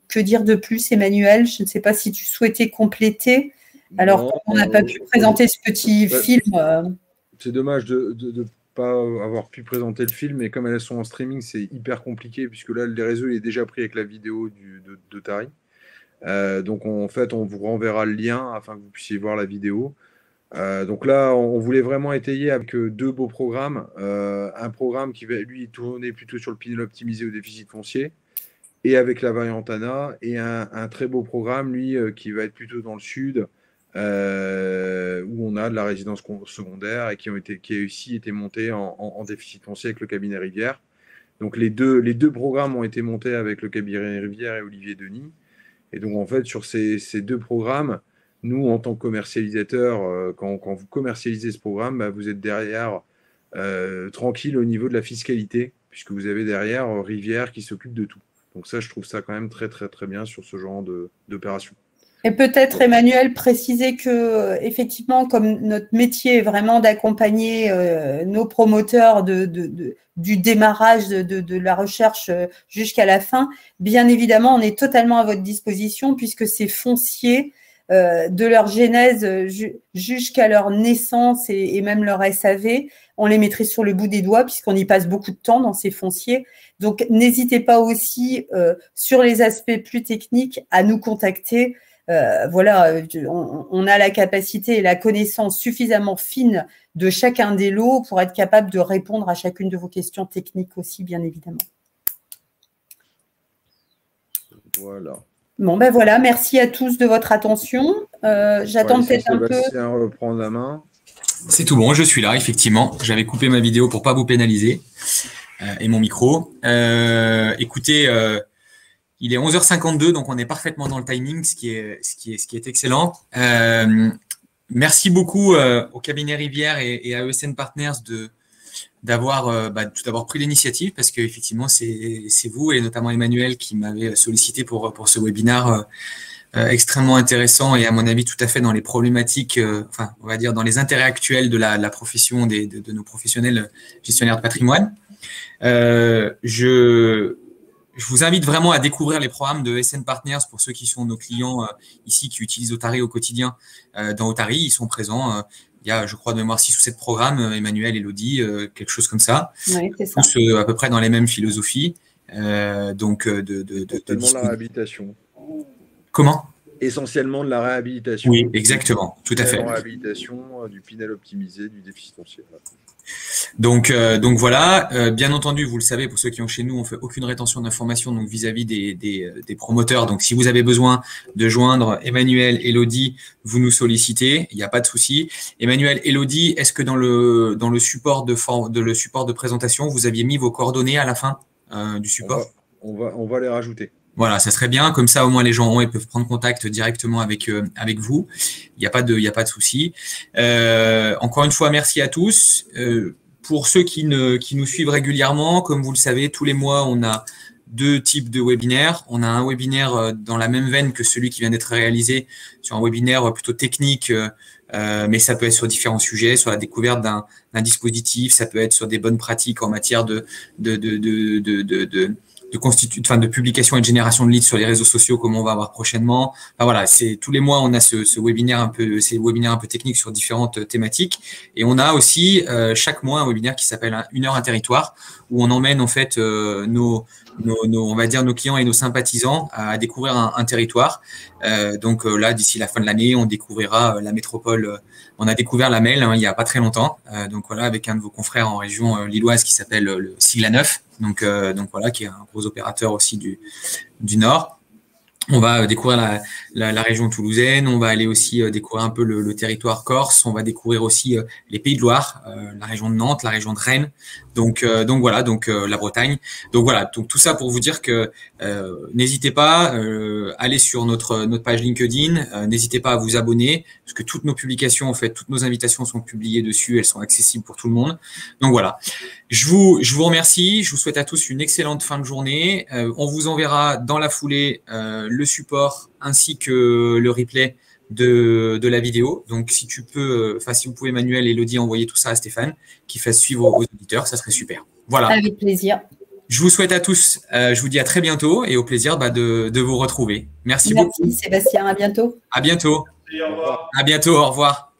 F: Que dire de plus, Emmanuel? Je ne sais pas si tu souhaitais compléter. Alors, on n'a pas pu présenter ce petit film.
E: C'est dommage de ne pas avoir pu présenter le film, mais comme elles sont en streaming, c'est hyper compliqué puisque là, les réseaux il est déjà pris avec la vidéo de Tari. Donc en fait, on vous renverra le lien afin que vous puissiez voir la vidéo. Donc là, on voulait vraiment étayer avec deux beaux programmes. Un programme qui va lui tourner plutôt sur le Pinel optimisé au déficit foncier et avec la variante ANA, et un très beau programme, lui, qui va être plutôt dans le sud, où on a de la résidence secondaire et qui a aussi été monté en déficit foncier avec le cabinet Rivière. Donc les deux programmes ont été montés avec le cabinet Rivière et Olivier Denis. Et donc, en fait, sur ces deux programmes, nous, en tant que commercialisateurs, quand vous commercialisez ce programme, vous êtes derrière tranquille au niveau de la fiscalité, puisque vous avez derrière Rivière qui s'occupe de tout. Donc ça, je trouve ça quand même très, très, très bien sur ce genre d'opération.
F: Et peut-être, Emmanuel, préciser que, effectivement, comme notre métier est vraiment d'accompagner nos promoteurs du démarrage de la recherche jusqu'à la fin, bien évidemment, on est totalement à votre disposition puisque ces fonciers, de leur genèse jusqu'à leur naissance et même leur SAV, on les mettrait sur le bout des doigts puisqu'on y passe beaucoup de temps dans ces fonciers. Donc, n'hésitez pas aussi, sur les aspects plus techniques, à nous contacter. Voilà, on a la capacité et la connaissance suffisamment fine de chacun des lots pour être capable de répondre à chacune de vos questions techniques aussi, bien évidemment.
E: Voilà.
F: Bon, ben voilà, merci à tous de votre attention. J'attends peut-être un peu.
E: Sébastien reprend la main.
G: C'est tout bon, je suis là, effectivement. J'avais coupé ma vidéo pour pas vous pénaliser et mon micro. Écoutez, il est 11h52, donc on est parfaitement dans le timing, ce qui est excellent. Merci beaucoup au cabinet Rivière et à ESN Partners d'avoir tout d'abord pris l'initiative, parce qu'effectivement, c'est vous et notamment Emmanuel qui m'avez sollicité pour ce webinaire extrêmement intéressant et à mon avis tout à fait dans les problématiques, on va dire dans les intérêts actuels de la profession de nos professionnels gestionnaires de patrimoine. Je vous invite vraiment à découvrir les programmes de ESN Partners pour ceux qui sont nos clients ici qui utilisent Otari au quotidien. Dans Otari, ils sont présents. Il y a, je crois, de mémoire 6 ou 7 programmes, Emmanuel, Elodie, quelque chose comme ça.
F: Oui, c'est ça.
G: Tous à peu près dans les mêmes philosophies.
E: Essentiellement de la réhabilitation.
G: Comment?
E: Essentiellement de la réhabilitation.
G: Oui, exactement, tout à fait.
E: La réhabilitation du Pinel optimisé, du déficit foncier.
G: Donc voilà, bien entendu, vous le savez, pour ceux qui ont chez nous, on fait aucune rétention d'informations donc vis-à-vis des promoteurs. Donc si vous avez besoin de joindre Emmanuel, Elodie, vous nous sollicitez, il n'y a pas de souci. Emmanuel, Elodie, est-ce que dans le support de présentation, vous aviez mis vos coordonnées à la fin du support?
E: On va les rajouter.
G: Voilà, ça serait bien. Comme ça, au moins, les gens peuvent prendre contact directement avec vous. Il n'y a pas de souci. Encore une fois, merci à tous. Pour ceux qui nous suivent régulièrement, comme vous le savez, tous les mois, on a 2 types de webinaires. On a un webinaire dans la même veine que celui qui vient d'être réalisé, sur un webinaire plutôt technique, mais ça peut être sur différents sujets, sur la découverte d'un dispositif, ça peut être sur des bonnes pratiques en matière de publication et de génération de leads sur les réseaux sociaux, comme on va avoir prochainement. Enfin, voilà, tous les mois, on a ces webinaires un peu techniques sur différentes thématiques. Et on a aussi, chaque mois, un webinaire qui s'appelle 1 heure un territoire, où on emmène, en fait, on va dire, nos clients et nos sympathisants à découvrir un territoire. Donc là, d'ici la fin de l'année, on découvrira la métropole. On a découvert la Melle, il n'y a pas très longtemps. Donc voilà, avec un de vos confrères en région lilloise qui s'appelle le Sigla 9. Donc voilà, qui est un gros opérateur aussi du Nord. On va découvrir la région toulousaine, on va aller aussi découvrir un peu le territoire corse, on va découvrir aussi les Pays de Loire, la région de Nantes, la région de Rennes, donc voilà, la Bretagne. Donc voilà, donc tout ça pour vous dire que n'hésitez pas, allez sur notre page LinkedIn, n'hésitez pas à vous abonner, parce que toutes nos publications, en fait, toutes nos invitations sont publiées dessus, elles sont accessibles pour tout le monde. Donc voilà. Je vous remercie, je vous souhaite à tous une excellente fin de journée. On vous enverra dans la foulée le support ainsi que le replay de la vidéo. Donc si vous pouvez, Manuel et Elodie, envoyer tout ça à Stéphane, qui fasse suivre aux auditeurs, ça serait super. Voilà.
F: Avec plaisir.
G: Je vous souhaite à tous, je vous dis à très bientôt et au plaisir de vous retrouver. Merci beaucoup.
F: Merci Sébastien, à bientôt.
G: À bientôt.
D: Merci, au revoir.
G: À bientôt, au revoir.